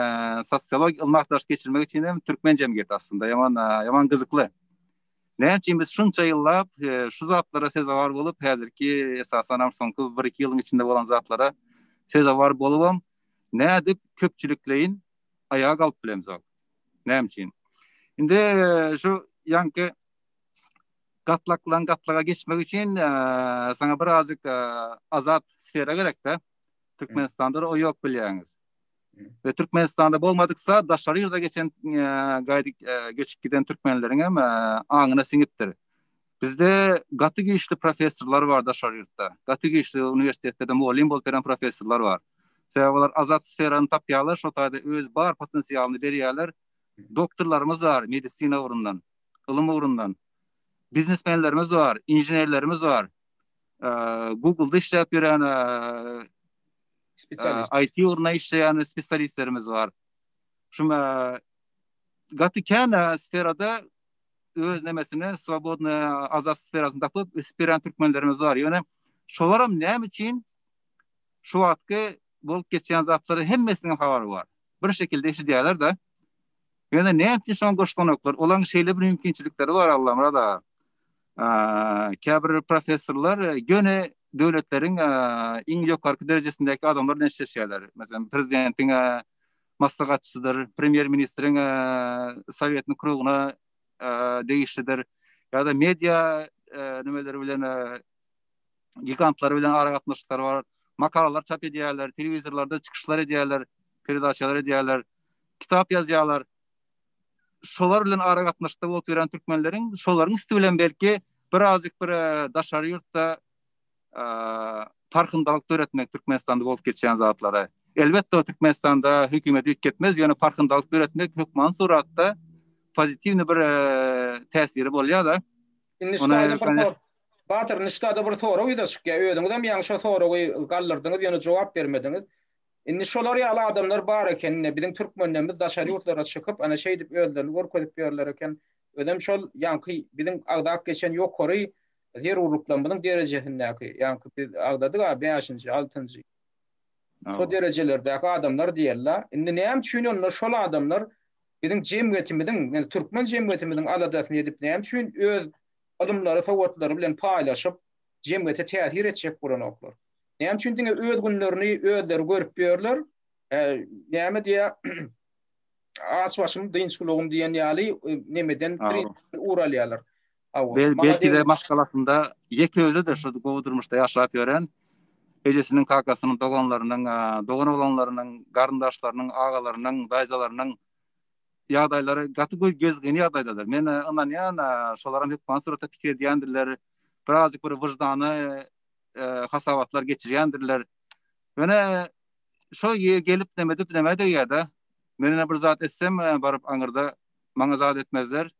sosiolog ılmakdaş geçirmek için hem Türkmen jemgyýeti aslında yaman gyzykly. Näme üçin biz şunça ýyllap şu zatlara sezawar bolup häzirki esasan soňky 1-2 ýylyň içinde bolan zatlara sezawar bolubam näme dip köpçülikleýin ayağa galyp bilemiz. Näme üçin? Indi şu ýanky gatlaga geçmek için sana birazcık azat sfera gerek de. Türkmenistan'da o yok bilýäňiz. Ve Türkmenistan'da bolmadyksa daşary ýerde geçen gaýdy göçüp giden türkmenleriň hem aňyna siňipdir. Bizde gaty güýçli professorlar bar daşary ýurtda. Gaty güýçli uniwersitetde muallim bolup beren professorlar bar. Sebäpler azat sferany tapýarlar, şo taýda öz bar potensialyny berýärler. Doktorlarymız bar, medisina urundan, ılym urundan. Biznesmenlerimiz var, injenerlerimiz var. Google'da işlep ýören IT uruna işleyen spesialistlerimiz var. Şuma gaty kän sferada öz nemesini swobodny azat sferasyny tapyp ösüp türkmenlerimiz var. Ýöne şolaram näme üçin şu wagtky bolup geçen zatlary hemmesiniň habary bar. Bir şekilde eşidýärler da. Ýöne näme üçin şoň goşlanoklar? Olaň şeýle bir mümkinçilikleri bar Allah'ım da. Käbir professorlar göne döwletleriň iň ýokarky derejesindäki adamlar bilen işleşýärler. Meselem prezidentiň maslahatçysydyr, premier ministriň sowetniň kuruguna degişlidir. Ýa-da media nimeleri bilen gigantlary bilen ara gatnaşyklar bar. Makalalar çap edýärler, telewizorlarda çykyşlar edýärler, peredaçalar edýärler, kitap ýazýarlar. Şolar bilen ara gatnaşykda bolup ýören türkmenleriň şolaryň üstü bilen belki birazcık bir daşary ýurtda farkındalyk öğretmek Türkmenistan'da bolup geçen zatlara. Elbette o Türkmenistan'da hükümet ýetmez, ýöne farkındalyk öğretmek hükman suratda pozitivni bir täsiri bolýar da. Batır niştada bir soru ýa-da çykýar. Özüňizem ýa-ni şo soragy gallardyňyz, ýa-ni jogap bermediňiz. Indi şolar ýaly adamlar bar eken, biziň türkmenlerimiz daşary ýurtlara çykyp ana şeý dip özlerini görkezip berler eken. Ödem şol ýanky biziň agdak geçen ýokary zerurluklarymyň derejesindäki, ýanky biz agdadyk 5-nji, 6-njy. Şo derejelerdäki adamlar diýerler. Indi näme üçin onlar şol adamlar biziň jemgyýetimiziň, ýani türkmen jemgyýetimiziň aladasyny edip näme üçin öz alymlary, sowgatlary bilen paýlaşyp jemgyýete täsir etjek bolanoklar. Näme üçin diňe öz günlerini özleri görüp berler? Näme diýär? Açwaşym dynçylygym diýen ýaly nemeden uralýarlar. Belki de maşgalasında ýeke özü de şu gowdurmuşda ýaşap ýören ejesiniň kakasynyň doganlarynyň, dogan olanlarynyň, garyndaşlarynyň, agalarynyň, daýzalarynyň ýagdaýlary gaty gözgeni ýagdaýdadyr. Men ondan ýa şolaram hep konserta pikir edýändirler. Birazcık bir wyjdany hasabatlar geçirýändirler. Ýöne şo gelip demedip demede ýa-da menine bir zat etsem barıp aňyrda maňa zat etmezler.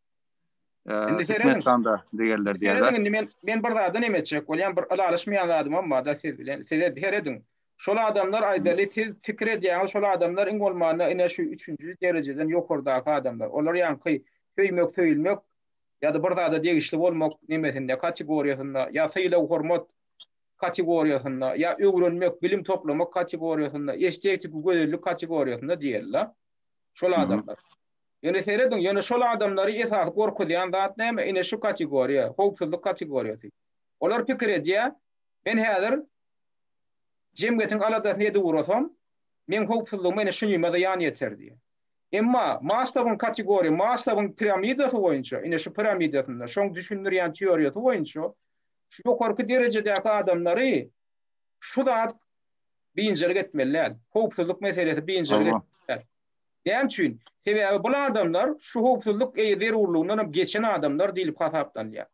Türkmenistan'da diýerler diýerler. Men bir zat nemetjek bolýan bir alaşmaýan adam amma da siz bilen size heredin. Şol adamlar aýdaly siz pikir edýän şol adamlar iň bolmanda ene şu 3-nji derejeden ýokardaky adamlar. Olar ýanky söýülmek ýa-da bir zat degişli bolmak nemesinde kategoriýasynda ýa syýla hormat kategoriyasında ya öwrenmek, bilim toplamak kategoriyasında, estetik gözellik kategoriyasında diýerler. Şol adamlar. Ýöne seredin, ýöne şol adamlary esas gorkudan zat näme? Ine şu kategoriýa, howpsuzlyk kategoriýasy. Olar pikir edýär, men häzir jemgyýetiň aladasyny edip urasam, men howpsuzlygymy mene şuňyma da ýan ýeter diýär. Emma Maslow'un kategoriýa, Maslow'un piramidasy boýunça, ine şu piramidasynda şoň düşündirýän teoriýasy boýunça şu ýokarky derejedäki adamlary şu zat birinjilik etmeliler. Howpsuzlyk meselesi birinjilik etmeliler. Näme üçin? Sebäbi bu adamlar şu howpsuzlyk eýder urlugyndan geçen adamlar diýilip hasaplanýar.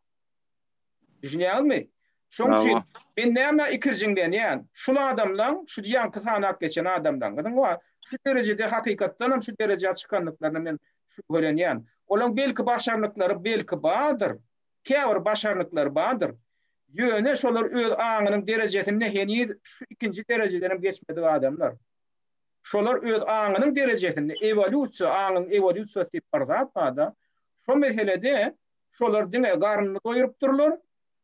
Düşünýärmi? Şoň üçin men näme ikirjiňden ýan? Şu adamlar, şu ýanky sanak geçen adamlar, gadyň şu derejede hakykatdan hem şu derejede çykanlyklaryny men şu görenýän. Olaň belki başarlyklary belki badyr. Käbir başarlyklary badyr. Ýöne şolar öz aňynyň derejesine henüz şu ikinji derejeden hem geçmedi adamlar. Şolar öz aňynyň derejesinde evolýusiýa, aňyň evolýusiýasy diýip barzat bada. Şo meselede şolar diňe garnyny doýurup durlar.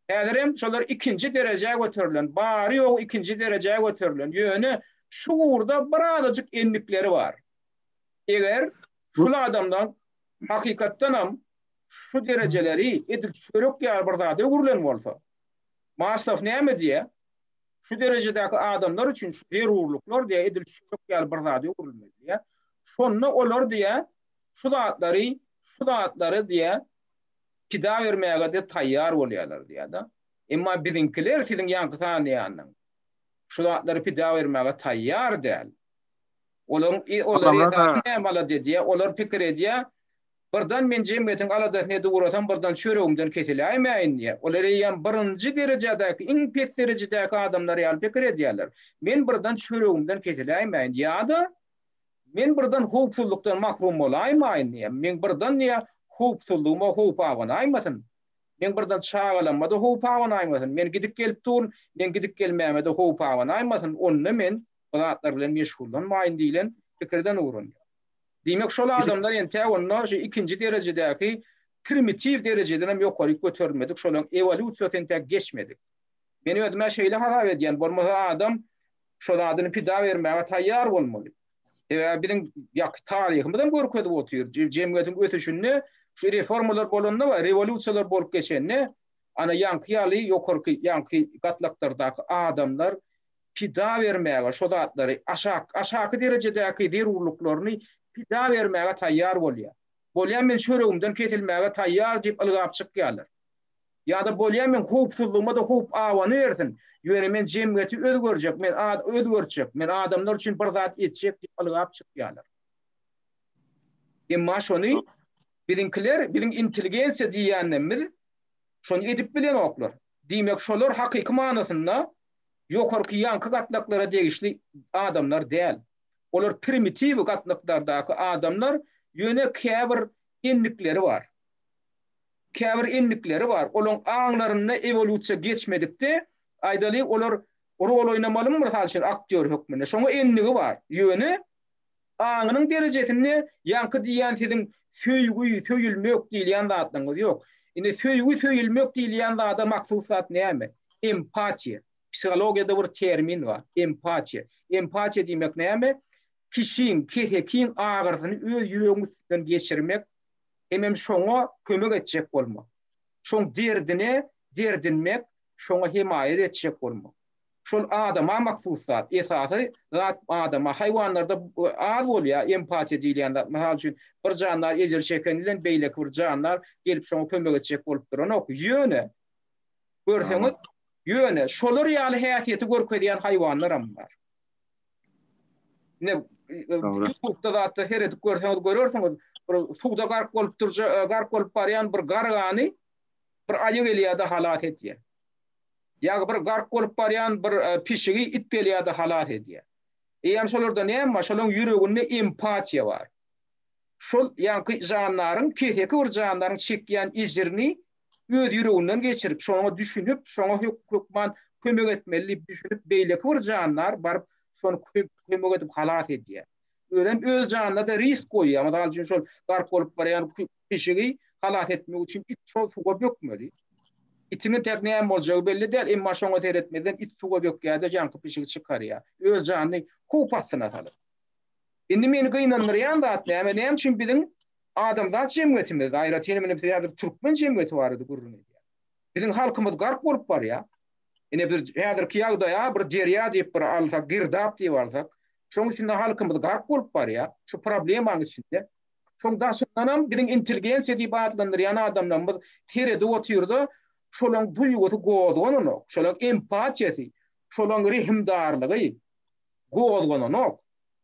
Häzir hem şolar ikinji derejeye göterilen, bary ýok ikinji derejeye göterilen. Ýöne şu urda birazajyk enlikleri var. Eger şu adamdan hakykatdan hem şu derejeleri edil çörek ýar bir zat öwürlen bolsa, Maslow näme diýär? Şu derejedäki adamlar üçin şu zerurluklar diýär edil çörek ýar bir zat öwürlen diýär. Şonu olar diýär, şu zatları diýär pida bermäge de taýýar bolýarlar diýär da. Emma bizinkiler siziň ýanky sanýanyň şu zatları pida bermäge taýýar däl. Olar näme diýär? Olar pikir edýär. Birden men jemgyýetiň aladasyny edip urasam birden çöregimden kesilýärmeýin diýär. Olar ýan birinji derejedäki, iň pes derejedäki adamlar ýaly pikir edýärler. Men birden çöregimden kesilýärmeýin ýa-da men birden howpsuzlykdan mahrum bolaýmaýyn diýär. Men birden ýa howpsuzlygyma howp aganaýmasyn. Men birden çagalanmada howp aganaýmasyn. Men gidip gelip dur, men gidip gelmämede howp aganaýmasyn. Onu men zatlar bilen meşgullanmaýyn diýilen pikirden ugrunýar. Demek şol adamlar ente onlar şu ikinji derejedäki primitiv derejeden hem ýokary götürmedik, şolaň evolýusiýasy ente geçmedik. Meni özüme şeýle hasap edýän, bolmasa adam şol adyny pida bermäge taýýar bolmaly. Biziň ýak taryhymyzdan görkezip oturýar. Jemgyýetiň ötüşini şu reformalar bolanda we rewolýusiýalar bolup geçenni ana ýanky ýaly ýokarky ýanky gatlaklardaky adamlar pida bermäge şol atlary aşaky derejedäki derurluklaryny pida bermäge taýýar bolýar. Bolýan men şöregimden kesilmäge taýýar diýip ylgap çykýarlar. Ýa-da bolýan men howpsuzlygymda da howp awany bersin. Ýöne men jemgyýeti özgörjek, men özgörjek, men adamlar üçin bir zat etjek diýip ylgap çykýarlar. Emma şonu biziňkiler, biziň intelligensiýa diýýänimiz şonu edip bilen oklar. Diýmek şolar hakyky manasynda ýokarky ýanky gatlaklara degişli adamlar däl. Olar primitiv gatlaklardaky adamlar ýöne käbir enlikleri var. Käbir enlikleri var. Olaň aňlaryny evolýusiýa geçmedikde aýdaly olar rol oýnamaly mysal üçin aktyor hökmünde. Şoňa enligi var. Ýöne aňynyň derejesini ýanky diýen siziň söýgü, söýülmek diýilýän zatlaryňyz ýok. Ine söýgü, söýülmek diýilýän zata maksusat näme? Empatiya. Psihologiýada bir termin var. Empatiya. Empatiya diýmek näme? Kişiň, kehekiň agyrsyny öz ýüreginden geçirmek, hemem şoňa kömek etjek bolmak. Şoň derdine derdinmek, şoňa himaýet etjek bolmak. Şol adama maksusat, esasy zat adama, haýwanlarda az bolýar empatiya diýilýär. Mesal üçin bir janlar ejer çeken bilen beýlek bir janlar gelip şoňa kömek etjek bolup duran ok. Ýöne görseňiz, ýöne şolar ýaly häsiýeti görkezýän haýwanlar hem bar. Ne YouTube'da da seyredip görürseniz, suda gark bolup barýan bir gargany bir aýyk elýärde halat etýär. Ýa bir gark bolup barýan bir pişigi it elýärde halat etýär. Eýem şolarda näme? Şolaň ýüreginde empatiya bar. Şol ýanky janlaryň, keheki bir janlaryň çekýän ejirini öz ýüreginden geçirip, şoňa düşünüp, şoňa hökman kömek etmeli düşünüp, beýleki bir janlar barıp şonu kömek edip halat edýär. Ölen öz janına da risk goýýar. Mesal üçin şol gark bolup barýan pişigi halat etmek üçin şol suga bökmeli. itini tek näme boljagy belli däl, emma şoňa teretmeden it suga bökýärde jankyp işigi çykarýar. Öz janyny hupasyna salyp. Indi meni gynandyrýan zat näme üçin biziň adamzat jemgyýetimiz, gaýrat ýene bir türkmen jemgyýeti bar edi gurrun. Biziň halkymyz gark bolup bar ya. Ine bir häzirki ýagdaýa bir derýa diýip bir alsak, girdap diýip alsak, şoň üçin de halkymyz gark bolup bar ya. Şu problemaň içinde. Şoň daşyndanam biziň intelligensiýa diýip adlandyrýan adamlarymyz terede oturýardy. Şolaň duýguty gozgonok, şolaň empatiýasy, şolaň rehimdarlygy gozgonok.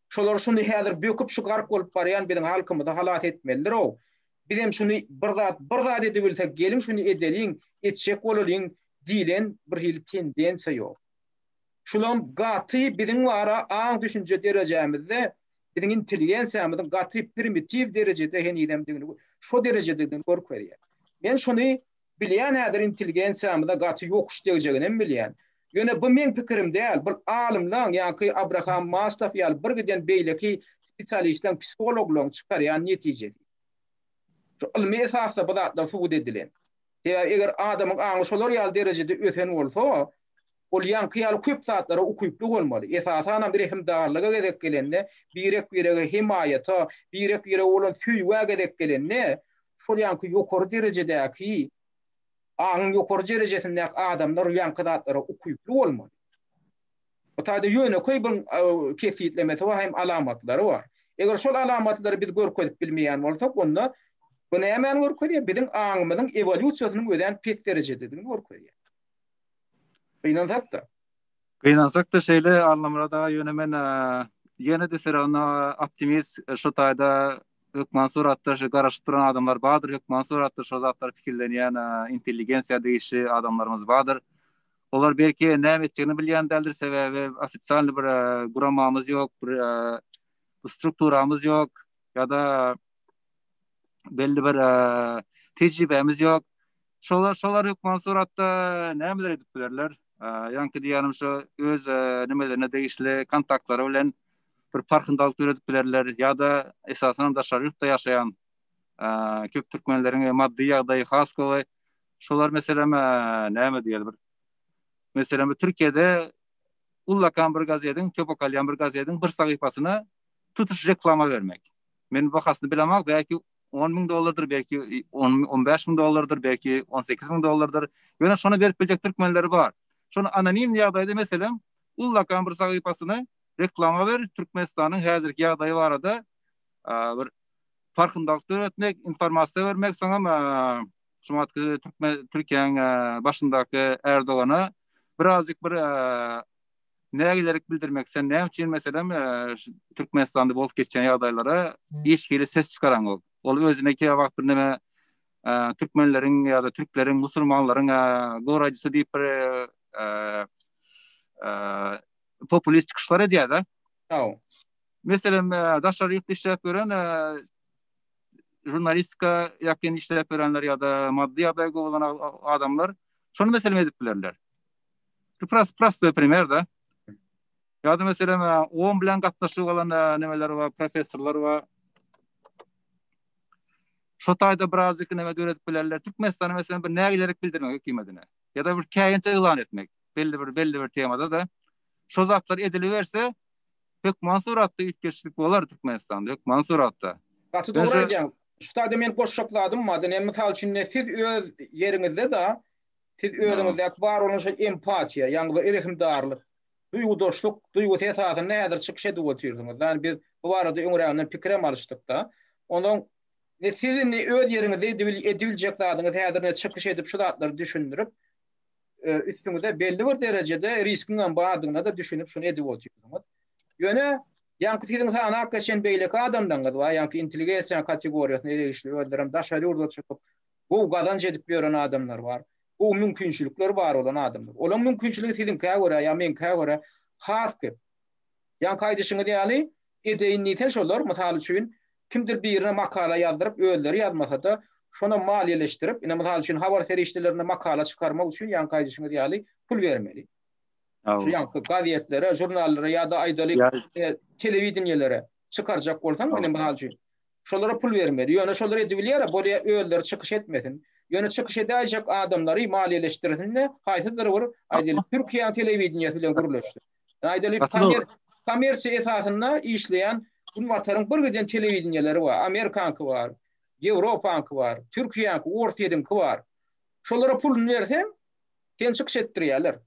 Şolar şunu häzir böküp şu gark bolup barýan biziň halkymyzy halat etmelidir o. Biz hem şunu bir zat edip bilsek, gelin şunu edeliň, etşek bolaliň diýilen bir hil tendensiýa ýok. Şolam gaty biziň wara aň düşünje derejemizde, biziň intelligensiýamyzyň gaty primitiv derejede henidemdigini şo derejede görkezýär. Men şunu bilýän häzir intelligensiýamyzda gaty ýokuş degijegini bilýän. Ýöne bu men pikirim däl, bir alymlaň ýa-ki Abraham Maslow ýaly bir giden beýleki spesialistlaň, psikologlaň çykarýan netije. Şu ilmi esasda bu zatlar subut edilen. Eger adamyň aňy şolar ýaly derejede öten bolsa, ol ýanky ýaly köp zatlary okuyply bolmaly. Esasana bir hemdarlyga gezek gelende, birek himayata, birek olan süýge gezek gelende, şol ýanky ýokary derejedäki aň ýokary derejesindäki adamlar ýanky zatlary okuyply bolmaly. O taýda ýöne köýbün kesitlemesi we hem alamatlary bar. Eger şol alamatlary biz görkezip bilmeýän bolsak, onda bu näme görkezýär? Biziň aňymyzyň evolýusiýasynyň öden pes derejedegini görkezýär. Gynansak da şeýle anlamrada ýöne men ýene de serana optimist şu taýda hökman suratda şu garaşdyran adamlar bardyr, hökman suratda şu zatlar fikirlenýän intelligensiýa diýişi adamlarymız bardyr. Olar belki näme etjegini bilýän däldir, sebäbi ofitsial bir guramamyz ýok, bir strukturamyz ýok, ýa-da belli bir tejribemiz ýok. Şolar hökman suratda nämeler edip bilerler? Ýanky diýenim şu öz nimelerine degişli kontaktlary bilen bir farkındalyk öýretip bilerler, ýa-da esasen daşary ýurtda ýaşaýan köp türkmenleriň maddi ýagdaýy has gowy. Şolar meselem näme diýerler? Meselem Türkiýede ullakan bir gazetiň, köp okalyan bir gazetiň bir sahypasyna tutuş reklama bermek. Men bahasyny bilemek, belki $10,000, belki $15,000, belki $18,000. Ýöne şonu berip biljek türkmenleri bar. Şonu anonim ýagdaýda meselem ullakan bir sahypasyny reklama ber, Türkmenistanyň häzirki ýagdaýy barada bir farkındalyk öğretmek, informasiýa bermek, saňa şumatky Türkiýanyň başyndaky Erdogana birazjyk bir nägilerik bildirmek. Sen näme üçin meselem Türkmenistanda bolup geçen ýagdaýlara hiç ses çykaran ol. Ol özüne ki wagt bir näme türkmenleriň ýa-da türkleriň, musulmanlaryň goraýjysy diýip bir populist çıkışlar edýär da. Meselem daşary ýurtda işläp gören jurnalistika ýakyny işläp görenler ýa-da maddi ýagdaýy bolan adamlar şonu meselem edip bilerler. Prosto primer da. Ýa-da meselem 10 bilen gatnaşyp bolan nemeler we professorlar we şu taýda birazjyk näme öğretip bilerler. Türkmenistana meselem bir nägilerik bildirmek hökümetine ýa-da bir käýinçe elan etmek. Belli bir temada da şu zatlar ediliverse hökman suratda ýetgeçlik bolar Türkmenistanda, hökman suratda. Gaty dogry aýdýan. Şu taýda men goşşakladym, madem misal üçin siz öz ýeriňizde da siz özüňizde bar bolan şu empatiýa, ýa-ni bir rehimdarlyk, duýgudaşlyk, duýgu tesatyny näder çykyş edip oturýarsyňyz. Yani biz bu barada öňräňden pikir alışdyk da. Ondan sizin öz ýeriňizde edibiljek zadyňyz häzirne çykyş edip şu zatlary düşündirip üstüňizde belli bir derejede riskiň bardygyna da düşünüp şunu edip oturýarsyňyz. Ýöne ýanky siziň sana hakkaşen beýleki adamdan gady we ýanky intelligensiýa kategoriýasyna erişli öldürem daşary ýurda çykyp bu gazanç edip beren adamlar bar. Bu mümkinçilikler bar olan adamlar. Olan mümkinçiligi siziňkiňe görä ýa menkiňe görä hasky. Ýanky aýdyşyňyz ýaly edeýin niten şolar, mysal üçin kimdir birine makala ýazdyryp öýleri ýazmasa da şona maliýeleşdirip, ine mysal üçin habar serişdilerine makala çykarmak üçin ýanky aýdyşyňyz ýaly pul bermeli. Şu ýanky gazetlere, jurnallara ýa-da aýdalyk telewizionyalere çykarjak bolsaň, ine mysal üçin şolara pul bermeli. Ýöne şolar edibilýär, bolýa öýleri çykyş etmesin. Ýöne çykyş edäjek adamlary maliýeleşdirdiňde haýsydyr bir aýdylyp Türkiýe telewizionyasy bilen gurulýar. Aýdylyp kommersiýa esasynda işleýän bu wataryň bir giden telewizionyalary bar. Amerikanky bar, Ýewropanky bar, Türkiýanky, Orsiýadynky bar. Şolara pul bersen, sen çykyş etdirýärler.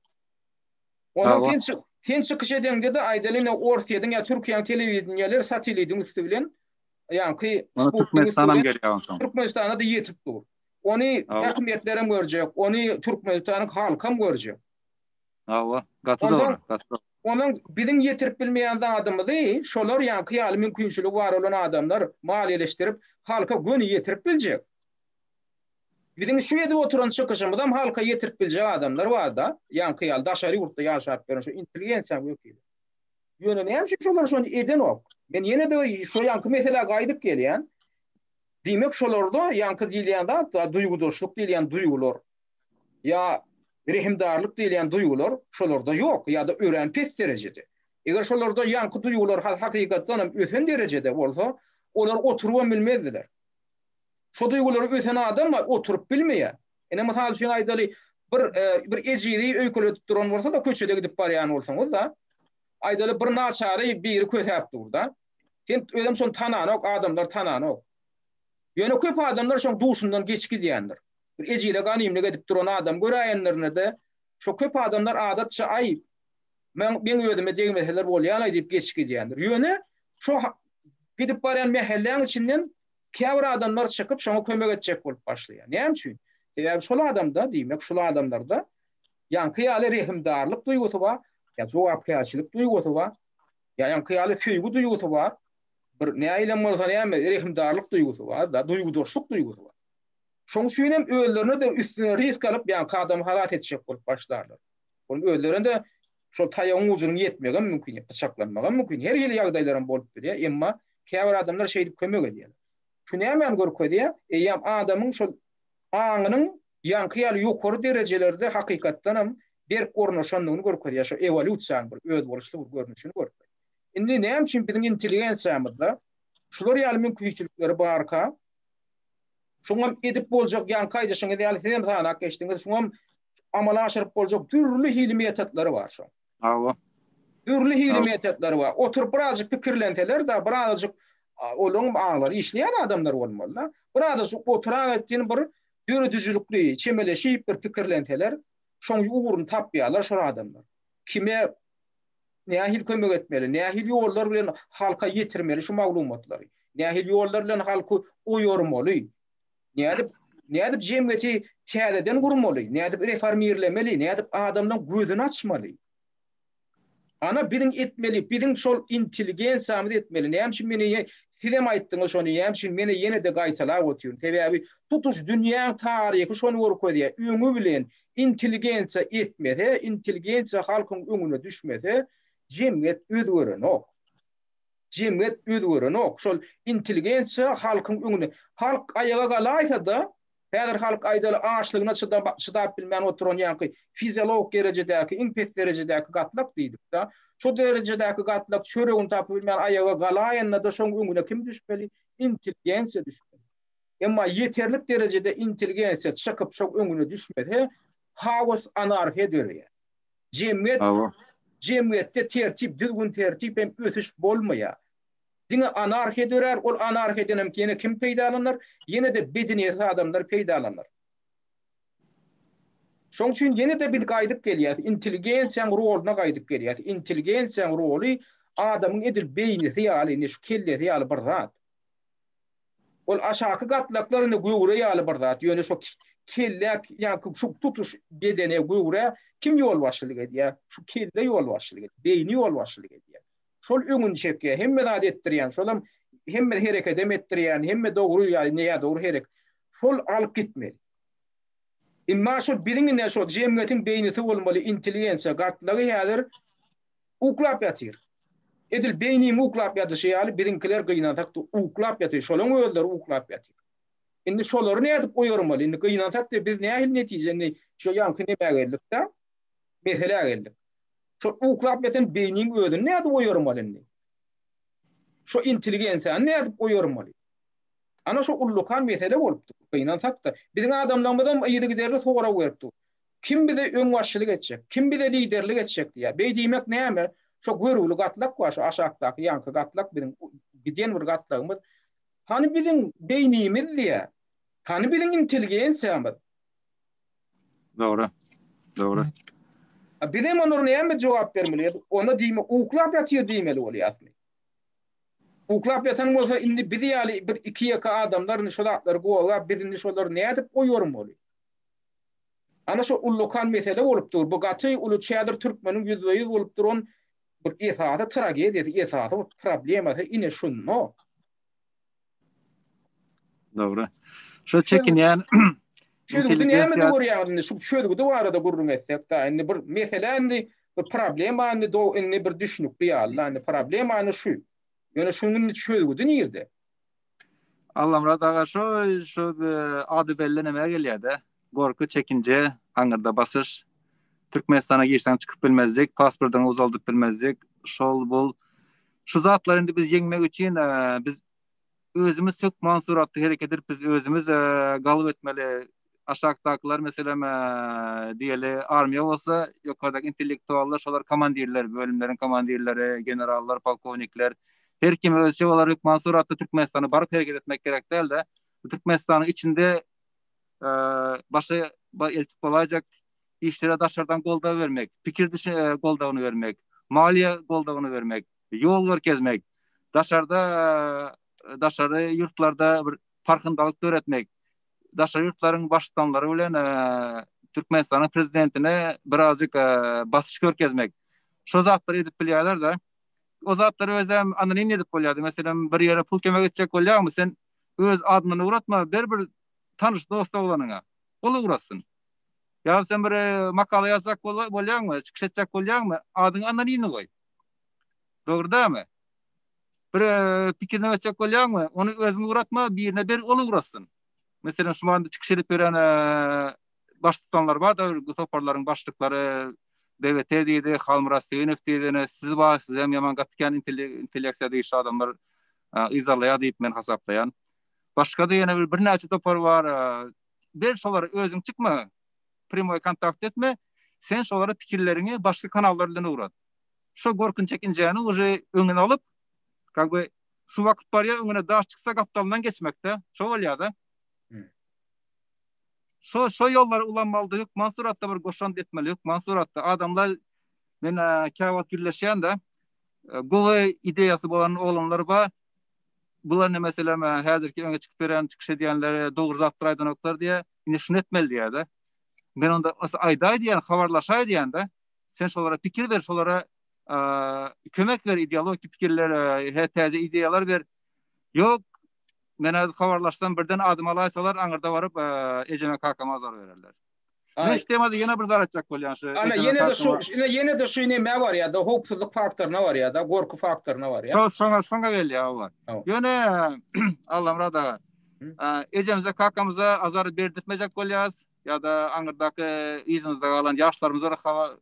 Onu sen çykyş edende de aýdalyp Orsiýadyň ýa Türkiýanyň telewizionyalary satelytyň üstü bilen ýa-ki Türkmenistana da ýetip dur. Onu häkimetlerim görjek, onu Türkmenistanyň halkam görjek. Gatdy. Onun bizim yetirip bilmeýän adamdy, şolar ýa-ki ýaly mümkinçiligi bar olan adamlar maliýeleşdirip halka göni yetirip biljek. Bizim şu ýerde oturan çykyşymyzda halka yetirip biljek adamlar bar da, ýa-ki ýaly daşary ýurtda ýaşap beren şu intelligensiýa ýokdy. Ýöne näme şolar şonu eden ok. Men ýene de şu ýa-ki mesele gaýdyp gelýän. Diýmek şolarda ýa-ki diýilýän da duýgudaşlyk diýilýän duýgular. Ya rehimdarlyk diýilýän duýgular şolarda ýok ýa-da ören pes derejede. Eger şolarda ýa-ki duýgular hakykatdan ösen derejede bolsa, olar oturup bilmezdiler. Şo duýgulary ösen adam oturup bilmeýär. Ene mysal üçin aýdaly bir ejiri öýkeletip duran bolsa da köçede gidip barýan bolsaňyz da aýdaly bir naçary bir kösäp durda. Sen özüm şonu tananok adamlar tananok. Ýöne köp adamlar şoň duşundan geçki diýendir. Bir ejide ganymlyk edip duran adam göräýänlerine de şo köp adamlar adatça aý men özüme degmeseler bolýan aýdyp geçki diýendir. Ýöne şo gidip barýan mehelläň içinden käbir adamlar çykyp şoňa kömek etjek bolup başlaýar. Näme üçin? Sebäbi şol adamda diýmek şol adamlarda ýa-ki ýaly rehimdarlyk duýgusy bar, ýa jogapkärçilik duýgusy bar, ýa-ki ýaly söýgü duýgusy bar. Bir näýle bolsa näme rehimdarlyk duýgusy bar da duýgudaşlyk duýgusy bar. Şoň üçin hem öýlerine de üstüne risk alyp ýa-ki adam halat etjek bolup başlarlar. Onuň öýlerinde şol taýagyň ujuny ýetmegen mümkin, bıçaklanmagan mümkin. Her ýyly ýagdaýlarym bolup durýar, emma käbir adamlar şeýdip kömek edýärler. Şu näme görkezýär? Eýem adamyň şol aňynyň ýa-ki ýaly ýokary derejelerde hakykatdan hem berk gornaşanlygyny görkezýär. Şo evolýusiýany bir öz boluşly bir görnüşini görkezýär. Indi näme üçin biziň intelligensiýamyzda şular ýaly mümkinçilikleri barka? Şoňam edip boljak ýa-ni kaýdaşyň ýaly hem sanak geçdiňiz, şoňam amala aşyryp boljak türlü hili metotlary bar şo. Türlü hili metotlary bar. Oturup birazjyk pikirlenseler da birazjyk olum ağlar işleyen adamlar olmalılar. Burada şu oturan ettiğin bir dürüdüzülükli, çemeleşip bir pikirlenteler, şoň uğurunu tapýarlar şu adamlar. Kime nähil kömek etmeli, nähil ýollar bilen halka ýetirmeli şu maglumatlary. Nähil ýollar bilen halky oýarmaly. Nädip jemgyýeti täzeden gurmaly, nädip reformirlemeli, nädip adamdan gözüni açmaly. Ana biziň etmeli, biziň şol intelligensiýamyzy etmeli. Näme meni sizem aýtdyňyz şonu, näme meni ýene de gaýtalap otýar. Sebäbi tutuş dünýä taryhy şonu görkezýär. Öňü bilen intelligensiýa etmese, intelligensiýa halkyň öňüne düşmese, jemgyýet özgörenok. Jemgyýet özgörenok. Şol intelligensiýa halkyň öňüne, halk aýaga galaýsa da häzir halk aýdaly açlygyna çydap bilmän oturan ýa-ki fiziolog derejedäki, impet derejedäki gatlak diýdik da. Şo derejedäki gatlak çöregini tapyp bilmän aýaga galaýanda da şoň öňüne kim düşmeli? Intelligensiýa düşmeli. Emma ýeterlik derejede intelligensiýa çykyp şoň öňüne düşmese, haos anarhiýa döreýär. Jemgyýetde tertip, düzgün tertip hem ötüş bolmaýar. Diňe anarhiýa dörer, ol anarhiýadan hem ýene kim peýdalanlar? Ýene de bedeniýetli adamlar peýdalanlar. Şoň üçin ýene de biz gaýdyp gelýär, intelligensiýaň roluny gaýdyp gelýär. Intelligensiýaň roli adamyň edil beýnisi ýaly, şu kellesi ýaly bir zat. Ol aşaky gatlaklaryny göwre ýaly bir zat. Ýöne şu kellek ýa-ki şu tutuş bedene göwre kim ýol başçylyk edýär? Şu kelle ýol başçylyk edýär, beýni ýol başçylyk edýär. Şol öňüni çekýär, hemme zat etdirýän, şolam hemme hereket etdirýän, hemme dogry ýa-ni näme dogry herek. Şol alyp gitmeli. Imma şol biziň şol jemgyýetiň beýnisi bolmaly, intelligensiýa gatlagy häzir uklap ýatyr. Edil beýnim uklap ýatyşy ýaly biziňkiler gynansak uklap ýatyr, şolaň özleri uklap ýatyr. Indi şolary nädip goýarmaly? Indi gynansak da biz nähil netijeni şo ýa-ki näme geldik-de? Mesele geldik. Şo uklap ýatan beýniň özüni nädip goýarmaly? Şo intelligensiýa nädip goýarmaly? Ana şu ullukan mesele bolupdy. Beýnansak da biziň adamlarymyzdan ýygy giderli sowara berdi. Kim bize öňbaşçylyk etjek? Kim bize liderlik etjek diýär. Beý diýmek näme? Şu görüwli gatlak var, şu aşakdaky ýanky gatlak biziň giden bir gatlagymyz. Hani biziň beýnimiz diýär. Hani biziň intelligensiýamyz. Doğru. Doğru. Bizim onlara näme jogap bermeliyiz? Ona diýmek uklap ýatýar diýmeli bolýar. Uklap ýatan bolsa indi biz ýaly bir iki ýaka adamlaryny şu datlary goýap bizini şolar nädip goýýarym boly. Ana şu ullukan mesele bolupdyr. Bu gaty ulu çadır türkmeniň %100 bolupdyr. On bir esasy tragediýa, esasy problemasy ine şunno. Doğru. Şu çekinýän intelligensiýa görýärdi. Şu şöýdügi barada gurrun etsek da indi bir mesele indi bir problema indi do indi bir düşünük ýaly indi problema indi şu. Ýöne şunun şöýdügi nirde? Allah'ım radaga şu adı bellenemeye gelýärdi. Gorku, çekince, aňyrda basış, Türkmenistana girsen çıkıp bilmezdik, pasportdan uzaldyp bilmezdik. Şol bul. Şu zatlar indi biz ýeňmek üçin biz özümüz sök mansuratly hereket edip biz özümüz galyp etmeli. Aşakdakylar meselem diýeli armiýa bolsa, ýokardaky intellektuallar, şolar komandirler, bölümleriň komandirleri, generallar, polkovnikler, her kim özçe olarak mansuratly Türkmenistana baryp hereket etmek gerek däldi. Türkmenistanyň içinde başa eltip bolajak işlere daşardan goldaw bermek, pikir goldawyny bermek, maliýe goldawyny bermek, ýol görkezmek, daşary ýurtlarda bir farkyndalyk öğretmek, daşary ýurtlaryň başdanlary bilen Türkmenistanyň prezidentine birazjyk basyş görkezmek. Şo zatlary edip bilýärler da. O zatlary özüm anonim edip bolýardy. Meselem bir ýere pul kemek etjek bolýarmy, sen öz adyny uratma, bir tanış dost bolanyňa. Ol urasyn. Ya sen bir makala ýazjak bolýarmy, çykyş etjek bolýarmy, adyň anonimni goý. Dogry däme? Bir pikirni etjek bolýarmy, onu özüň uratma, birine bir ol urasyn. Meselem şu anda çykyş edip beren başlyklary bar da, toparlaryň başlyklary DVT diýdi, Halmurat Seýenew diýdi, siz bar, siz hem ýaman gatykän intelleksiýa diýişi adamlar izalaýar diýip men hasaplaýan. Başga da ýene bir näçe topar bar. Bir şolary özüň çykma, primoy kontakt etme, sen şolary pikirlerini başga kanallar bilen urat. Şo gorkun çekinjäni uje öňüne alyp, kakby su wagt bar ýa öňüne daş çyksa gapdalyndan geçmekde. Şo bolýardy. Şo ýollar ulanmaly, hükman suratda bir goşan etmeli, hükman suratda adamlar men käwat birleşýän da gowy ideýasy bolan oglanlar bar. Bular ne meselem häzirki öňe çykyp beren, çykyş edýänleri dogry zatlar aýdanoklar diýe ine şunu etmeli diýär. Men onda aýdaý diýen, habarlaşaý diýen de, sen şolara pikir ber, şolara kömek ber, ideologik pikirler, täze ideýalar ber. Ýok, men az habarlaşsam birden adım alaýsalar, aňyrda baryp ejeme kakama azar bererler. Men istemedi ýene bir zar etjek bolýan şu. Ana ýene de şu näme bar ýa-da hopsuzlyk faktoryna bar ýa-da gorku faktoryna bar ýa. Şoňa gelýär bar. Ýöne Allah'ım rada. Ejemize kakamyza azar berdirtmejek bolýas ýa-da aňyrdaky ýyzymyzda galan ýaşlarymyza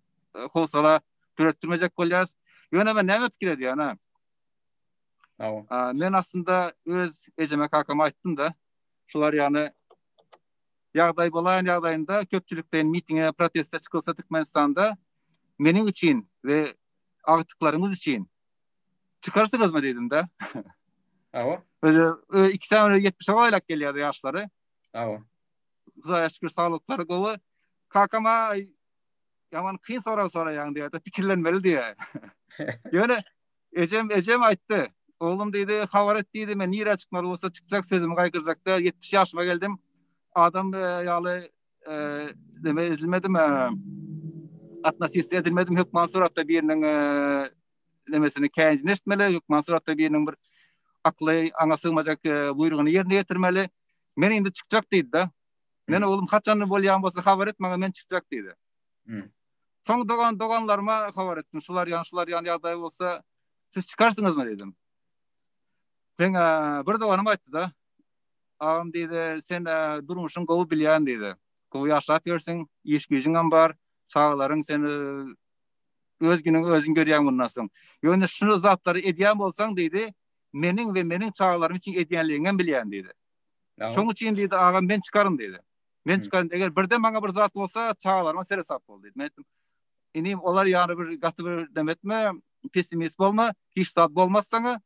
howsala türetdirmejek bolýas. Ýöne men näme pikir edýän? Men aslında öz ejeme kakama aýtdym da, şular ýany ýagdaý bolan ýagdaýynda köpçülikden mitinge, proteste çykylsa Türkmenistanda meniň üçin we agtyklaryňyz üçin çıkarsyňyzmy dedim da. Awa. 270 aýlak gelýärdi ýaşlary. Awa. Hudaýa şükür saglyklary gowy. Kakama ýaman kyn soraýan diýär, pikirlenmeli diýär. Ýöne ejem aýtdy. Oğlum diýdi, habar et diýdi, men nire çykmaly bolsa çykjak, sözümi gaýgyrjak da 70 ýaşyma geldim. Adam ýaly edilmedim, atnasist edilmedim, hükman suratda biriniň nemesini käňjini etmeli, hükman suratda biriniň bir akly aňa sığmajak buyrugyny ýerine ýetirmeli. Men indi çykjak diýdi da. Men oğlum kaçan bolýan bolsa habar et, maňa men çykjak diýdi. Soň doganlaryma habar etdim. Şular ýan ýagdaý bolsa siz çıkarsyňyzmy dedim. Ben bir doganym aýtdy da. Ağam diýdi, sen durmuşyň gowy bilýän diýdi. Gowy ýaşap ýörsiň, iş güýüň bar, çağlaryň seni öz günüň özüň görýän bundan soň. Ýöne şu zatlary edýän bolsaň diýdi, meniň we meniň çağlarym üçin edýänligiňden bilýän diýdi. Şoň üçin diýdi agam ben çıkarım diýdi. Men çıkarım eger birden bana bir zat bolsa çağalarma seresap bol diýdi. Men inim olar ýary bir gaty bir demetme, pessimist bolma, hiç zat bolmassaňa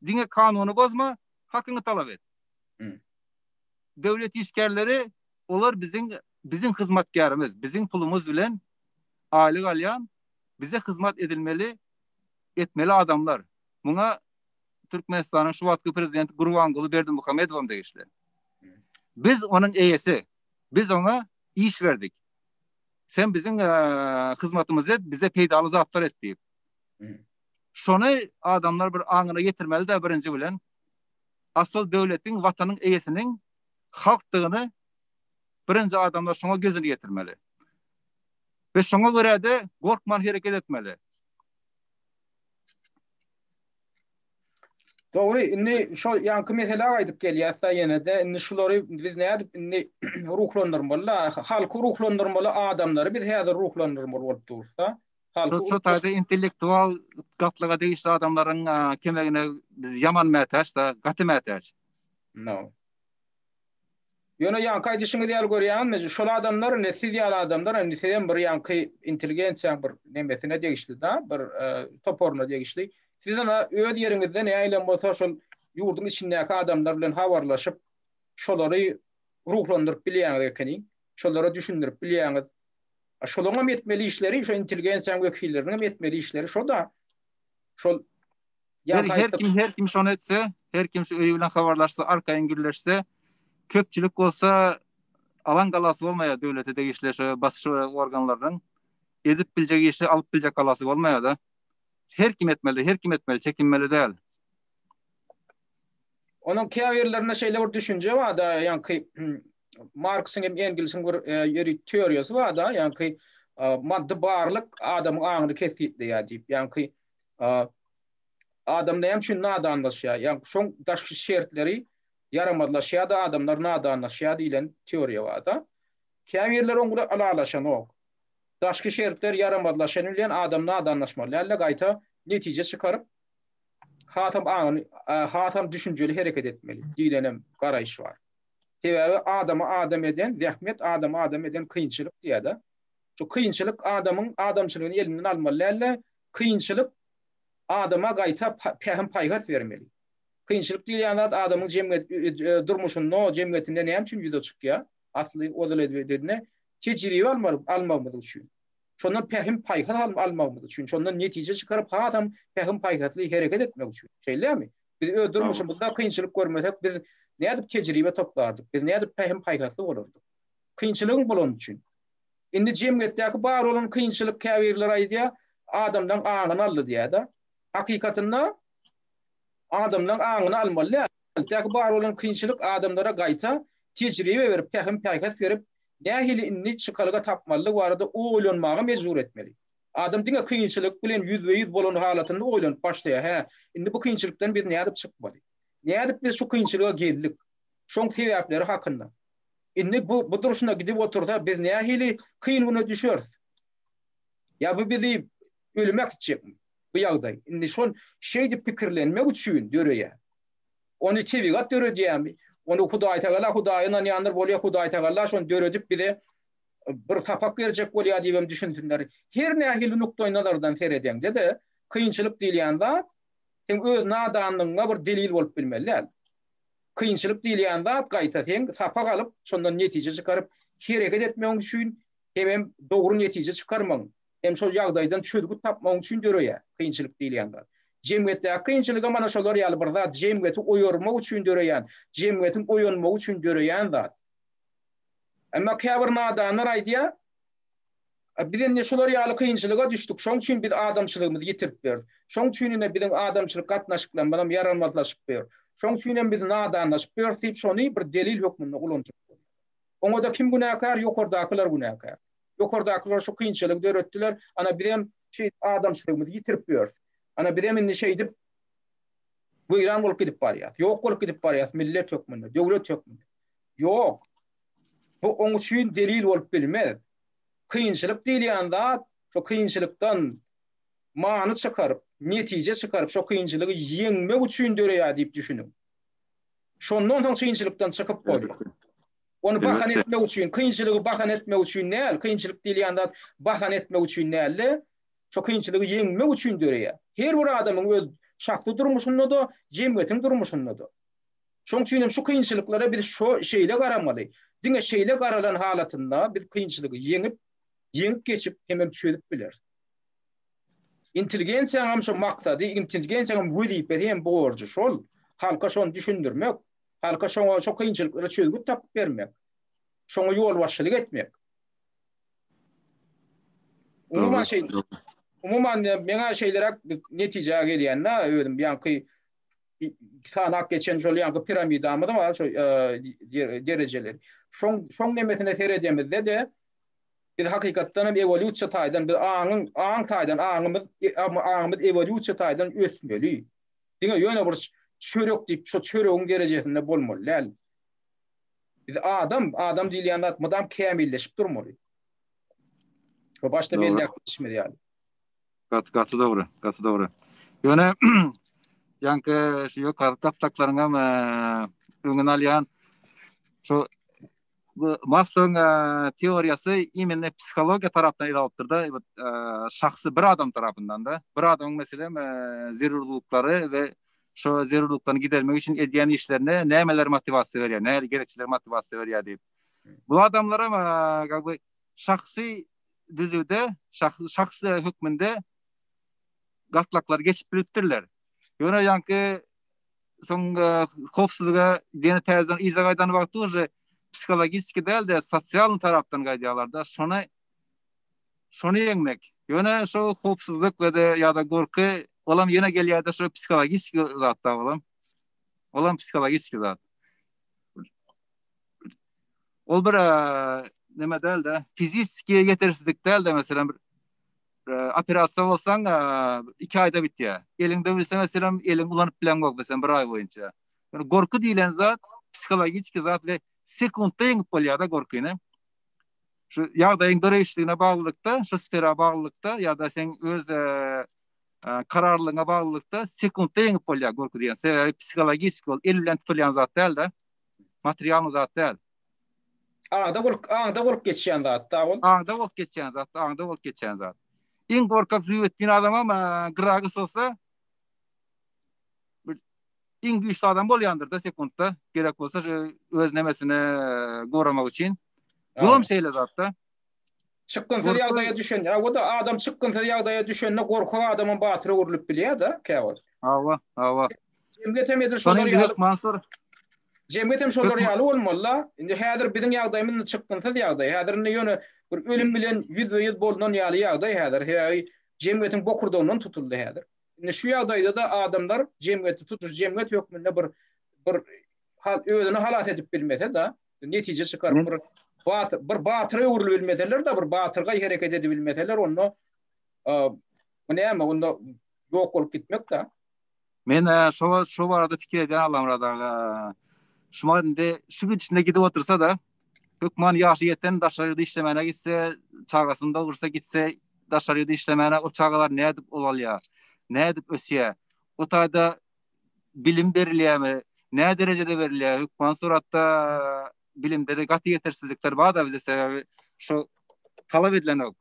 diňe kanuny bozma, hakyňy talap et. Döwlet işgärleri olar bizim hyzmatkarymız, bizim pulumuz bilen aýlyk alýan, bize hyzmat edilmeli, etmeli adamlar. Buna Türkmenistanyň şu wagtky prezidenti Gurbanguly Berdimuhammedow degişler. Biz onun eýesi, biz ona iş verdik. Sen bizim hyzmatymyzy et, bize peýdaly zatlar et diýip. Şonu adamlar bir aňyna getirmeli de birinji bilen asıl döwletiň, watanyň eýesiniň halkdygyny birinji adamlar şoňa gözüni getirmeli. Ve şoňa görä de gorkman hereket etmeli. Doğru, inni şu yankı mesele aydık gelýärse ýene de inni şulary biz näde inni ruhlandyrmaly, halky ruhlandyrmaly adamlary biz häzir ruhlandyrmaly bolup dursa, halky şu taýda intellektual gatlyga degişli adamlaryň kemegine biz yaman mätäç da gaty mätäç. No. Ýöne yankı aýdyşyňy diýär görýän, şol adamlar nesi diýär adamlar, neseden bir yankı intelligensiýa bir nemesine degişli da, bir toporuna degişli. Sizin öz yerinizde näýle bolsa şol ýurduň içindäki adamlar bilen habarlaşyp şolary ruhlandyryp bilýäňiz ekeni, şolara düşündirip bilýäňiz. Şolaňa etmeli işleri, şo intelligensiýa wekilleriniň etmeli işleri şo da. Şol her kim şonu etse, her kim şu öýü bilen habarlaşsa, arkaýyn gürleşse, köpçülik bolsa alan galasy bolmaýar döwlete degişli şo basyş organlarynyň edip biljek işi alyp biljek galasy bolmaýar da. Her kim etmeli, çekinmeli değil. Onun käbirlerine şeýle bir düşünje var da, ýani Marx'ın hem Engels'in bir ýeri teoriýasy var da, ýani madde barlyk adamyň aňyny kesýetleýär diýip, ýani adam näme üçin nadanlaşýar, ýani şoň daşky şertleri yaramadlaşýar da adamlar nadanlaşýar diýilen teoriýa var da. Käbirler oňra alalaşan ok. Daşky şertler yaramadlaşan bilen adam nadanlaşmaly. Ýa-da gaýta netije çykaryp hatam düşünjeli hereket etmeli diýilenem garaýş bar. Sebäbi adam eden, zähmet adam eden kynçylyk diýär-de. Şu kynçylyk adamçylygyny elinden almaly. Ýa-da kynçylyk adama gaýta pähim paýgat bermeli. Kynçylyk diýýän adamyň jemgyýet durmuşyny, jemgyýetinde näme üçin ýüze çykýar? Asly ozal edilene tecrübe almamız üçin. Şondan pähim paýgat almamız üçin, şondan netije çykaryp adam pähim paýgatly hereket etmek üçin. Şeýlemi? Biz öldürmüşümizde kynçylyk görmesek biz näde tecrübe toplardyk? Biz näde pähim paýgatly bolardyk? Kynçylygyň bolan üçin. Indi jemgyýetdäki bar olan kynçylyk käbirler aýdýar, adamdan aňyny aldy diýär-de. Hakykatynda adamdan aňyny almaly. Täki bar olan kynçylyk adamlara gaýta tecrübe berip pähim paýgat berip nähili inni çykalyga tapmaly barada oýlanmagy mejbur etmeli. Adam diňe kynçylyk bilen 100% bolan halatynda oýlanyp başlaýar. Indi bu kynçylykdan biz näde çykmaly? Näde biz şu kynçylyga geldik? Şoň sebäpleri hakynda. Indi bu duruşuna gidip otursa biz nähili kynlygyna düşeriz. Ya bu bizi ölmek için bu ýagdaý. Indi şol şeýdi pikirlenmek üçin döreýär. Onu tebigat döredýärmi? Onu Hudaý Teala Hudaýyna ýandyr bolýar, Hudaý Teala şonu döredip bize bir tapak berjek bolýar diýip düşündüler. Her nähili nukdaý nazardan seredýäňde de kynçylyk diýilýän zat sen öz nadanlygyňa bir delil bolup bilmeli. Kynçylyk diýilýän zat gaýta sen tapak alyp şondan netije çykaryp hereket etmek üçin hem dogry netije çykarmaň, hem şol ýagdaýdan çözgü tapmaň üçin döreýär kynçylyk diýilýän zat. Jemgyýetde kynçylyga mana şolar ýaly bir zat, jemgyýeti oýarmak üçin döreýän, jemgyýetiň oýanmagy üçin döreýän zat. Emma käbir nadanlar aýdýar, biz indi şolar ýaly kynçylyga düşdik, şoň üçin biz adamçylygymyzy ýitirip berdik. Şoň üçin biziň adamçylyk gatnaşyklan bilen yaranmazlaşyp berdik. Şoň üçin biz nadanlaşyp berdik, şonu bir delil hökmünde ulanjak. Oňa da kim günäkar, ýokardakylar günäkar. Ýokardakylar şu kynçylyk döretdiler, ana biz hem adamçylygymyzy ýitirip berdik. Ana bize minni şeydip bu İran bolup gidip barýar. Ýok bolup gidip barýar, millet hökmünde, döwlet hökmünde. Ýok. Bu oň üçin delil bolup bilmez. Kynçylyk diýilýän zat, şu kynçylykdan many çykaryp, netije çykaryp, şu kynçylygy ýeňmek üçin döreýär diýip düşünün. Şondan soň kynçylykdan çykyp bolýar. Onu bahan etmek üçin, kynçylygy bahan etmek üçin näl? Kynçylyk diýilýände bahan etmek üçin näl? Şo kynçylygy ýeňmek üçin döreýär. Her bir adamyň öz şahsy durmuşynda da, jemgyýetiň durmuşynda da. Şoň üçin şu kynçylyklara biz şo şeýle garamaly. Diňe şeýle garalan halatynda biz kynçylygy ýeňip geçip hemem çözüp biler. Intelligensiýam şo maksady, intelligensiýam wezipeti hem borçy şol. Halka şonu düşündirmek, halka şo kynçylyklara çözgüp tapyp bermek. Şoňa ýol başçylyk etmek. Umuman meňa şeýler netije gelýänler, öýdüm ýanky sanak geçen şol ýanky piramidamy da var, şo dereceleri. Şoň nemesine seredýämizde de biz hakykatdan evolýusiýa taýdan biz aň taýdan aňymyz evolýusiýa taýdan ösmeli. Diňe ýöne bir çörek diýip şo çöregiň derejesinde bolmaly. Biz adam diýilýän atmadan kämilleşip durmaly. O başda belli aklaşmady ýaly. Gatı doğru. Ýöne ýanky şu gatlaklaryňam öňüne alýan şu Maslow'un teoriyası imенно psikologiya tarafından ele alıptır da şahsı bir adam tarafından da bir adamın mesela zerurlukları ve şu zerurluklarını gidermek için ediyen işlerine nämeler motivasiýa berýär, näme gerekçiler motivasiýa berýär diýip. Bu adamlara şahsi düzüde, şahsi hükmünde gatlaklar geçip bilipdirler. Ýöne ýanky soň hopsuzlyga dene täzeden iza gaýdan wagty уже psikologik değil de sosyal taraftan gaýdýarlarda şonu ýeňmek. Ýöne şu hopsuzlyk we de ýa-da gorky olam ýene gelýärde şu psikologik zatda bolam. Olam psikologik zat. Ol bir neme değil de fiziki yetersizlik değil de mesela bir operasiýa bolsaň 2 aýda bitýär. Eliňde bilse mesela eliň ulanyp bilen gok mesela 1 ay boýunça. Yani gorky diýilen zat psikologik zat we sekundda ýeňip bolýar da gorkyny. Şu ýagdaýyň döreýişligine baglykda, şu sfera baglykda ýa-da sen öz kararlygyna baglykda sekundda ýeňip bolýar gorky diýen. Sebebi psikologik bol, el bilen tutulýan zat däl de, material zat däl. Aňda bolup geçýän zat da ol. Aňda bolup geçýän zat. Iň gorkak züýetdiň adamam gyragys bolsa iň güýçli adam bolýandyr da sekundda. Gerek bolsa öz nemesini goramak üçin. Bulam şeýle zatda. Çykgynsa ýagdaýa düşen, o da adam çykgynsa ýagdaýa düşende gorkak adamyň batyry urulyp bilýär da, käwir. Hawa. Jemgetem edir şolar ýaly. Mansur. Jemgetem şolar ýaly bolmaly. Indi häzir biziň ýagdaýymyz çykgynsa ýagdaý, häzir ýöne bir ölüm bilen yüz bolunan ýaly ýagdaý häzir. Jemgetem bokurdogyny tutuldy häzir. Indi şu ýagdaýda da adamlar jemgyýeti tutuş, jemgyýet hökmünde bir özüni halat edip bilmese da netije çykaryp bir batyry urulyp bilmeseler da bir batyrga hereket edip bilmeseler onu näme onda ýok bolup gitmek da. Men şu barada pikir eden alamrada. Şuma indi şu gün içinde gidip otursa da hökman ýaşy ýeten daşarýda işlemene gitse, çagasynda ursa gitse, daşarýda işlemene o çagalar nädip olalýar, nädip ösýär. O taýda bilim berilýärmi, nä derejede berilýär? Hökman suratda bilimde de gaty ýetersizlikler bar da bize sebebi şu talap edilen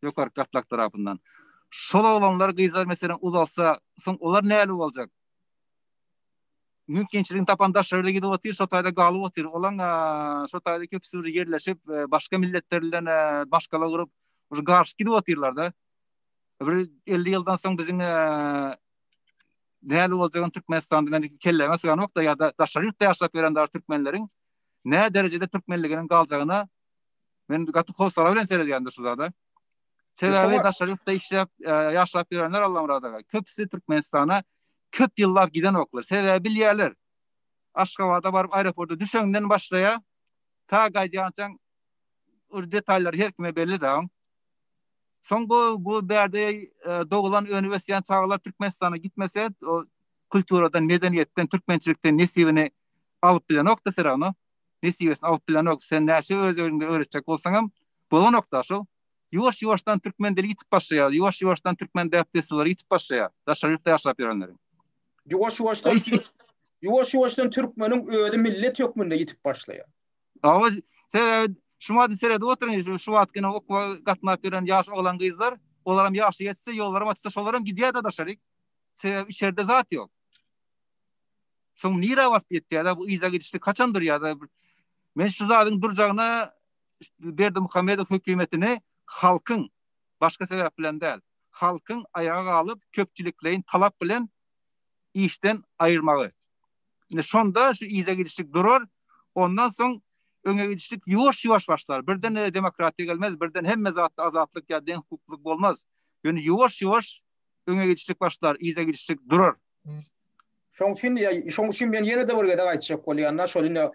ýokary gatlak tarapyndan. Şol olanlar gyzar mesela uzalsa, soň olar näle boljak? Mümkinçiligini tapan daşarýda gidip otyr, şo taýda galyp otyr. Olan şo taýda köpsüri ýerleşip, başga milletlerden başgalar gurup, garşy gidip otyrlar da. Bir 50 ýyldan soň biziň näle boljagyny Türkmenistanda men kellemek sanok da ýa-da daşarýda ýaşap berenler türkmenleriň nä derejede türkmenliginiň galjagyna men gaty howsala bilen seredýändir şu zada. Sebebi daşarýda işläp ýaşap berenler Allah'ım radaga. Köpsi Türkmenistana köp ýyllap giden oklar. Sebebi bilýärler. Aşgabatda baryp aeroportda düşeňden başlaýa ta gaýdýançaň detallar her kime belli da. Soň bu berde dogulan üniversiýan çağlar Türkmenistana gitmese o kulturadan, medeniýetden, türkmençilikden nesibini alıp bilen nokta serano. Nesibesini alıp bilen nokta sen näçe özüňde öğretjek bolsaňam, bu nokta şol. Ýuwaş-ýuwaşdan türkmen dili gitip başlaýar. Ýuwaş-ýuwaşdan türkmen däpdesiler gitip başlaýar. Daşarýda ýaşap berenler. Ýuwaş-ýuwaşdan Ýuwaş-ýuwaşdan türkmeniň özi millet hökmünde ýitip başlaýar. Ama şuma diserede oturun şu wagtkyna okwa gatnap beren ýaş oglan gyzlar, olaram ýaşy ýetse ýollarym açsa şolaram gidýär da daşaryk. Sebäbi içeride zat ýok. Soň nira wagt ýetdi bu iza gidişdi kaçandyr ýa-da men şu zadyň durjagyna Berdimuhammedow hökümetini halkyň başga sebäp bilen däl, halkyň ayaga alyp köpçüliklerin talap bilen işden ayırmagy. Şonda şu iza gidişlik durur, ondan soň öňe gidişlik ýuwaş-ýuwaş başlar. Birden demokratiýa gelmez, birden hemme zatda azatlyk ýa deň hukukluk bolmaz. Ýöne ýuwaş-ýuwaş öňe gidişlik başlar, iza gidişlik durur. Şoň üçin men ýene de bir gede aýtjak bolýanlar, şol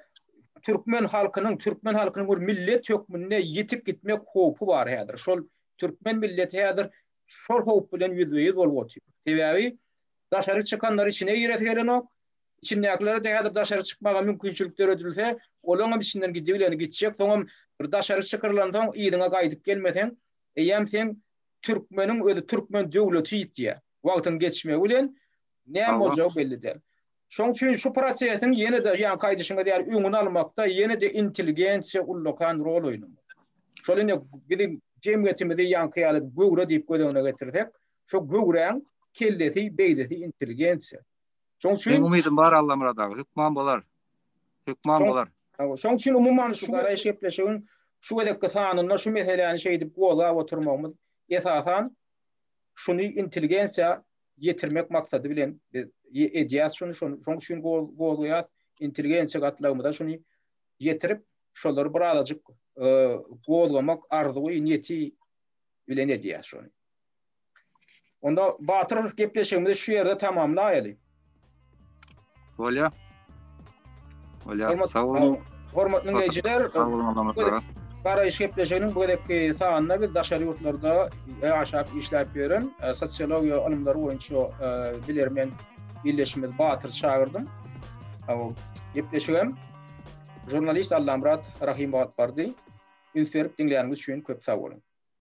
türkmen halkynyň bir millet hökmüne ýetip gitmek howpy bar häzir. Şol türkmen milleti häzir şol howp bilen ýüzbeýiz bolup otur. Sebäbi daşary çykanlar içine giret gelenok, içindekiler de häzir daşary çykmaga mümkinçilikler ödülse, olaňa içinden gidip gitjek. Soňam bir daşary çykyrylandan ýydyňa gaýdyp gelmesen, eýem sen türkmeniň özi türkmen döwleti ýitdi. Wagtyň geçmegi bilen näme boljagy belli däl. Şoň üçin şu prosesiň ýene de ýa gaýdyşyňa diýär öňüni almakda ýene de intelligensiýa ullakan rol oýnamaly. Şolyny bizim jemgyýetimizde ýanky ýaly göwre diýip gödegine getirsek, şo göwreň kelleti, beýdeti intelligensiýa. Şoň üçin umydym bar Allah muradagy hükman bolar. Hükman bolar. Şoň üçin umumyň şu garaýş gepleşigiň şu edekki sanyna şu meseleni şeýdip gola oturmagymyz esasan şuny intelligensiýa ýetirmek maksady bilen edýäs şoň üçin golýas intelligensiýa gatlagymyzda şuny ýetirip şolary bir azajyk golgamak arzuwy niýeti bilen edýäs şuny. Onda batyr gepleşigimizi şu ýerde tamamlaýaly. Bolýa. Sag bolun. Hormatly dinleýijiler, garaýş gepleşiginiň bu edekki sanyna biz daşary ýurtlarda ýaşap işläp ýören sosiologiýa alymlary boýunça bilermen birleşimiz batyr çağırdım. Gepleşigim jurnalist Allamrat Rahimow bardy. Ünsürip dinleýänimiz üçin köp sag bolun.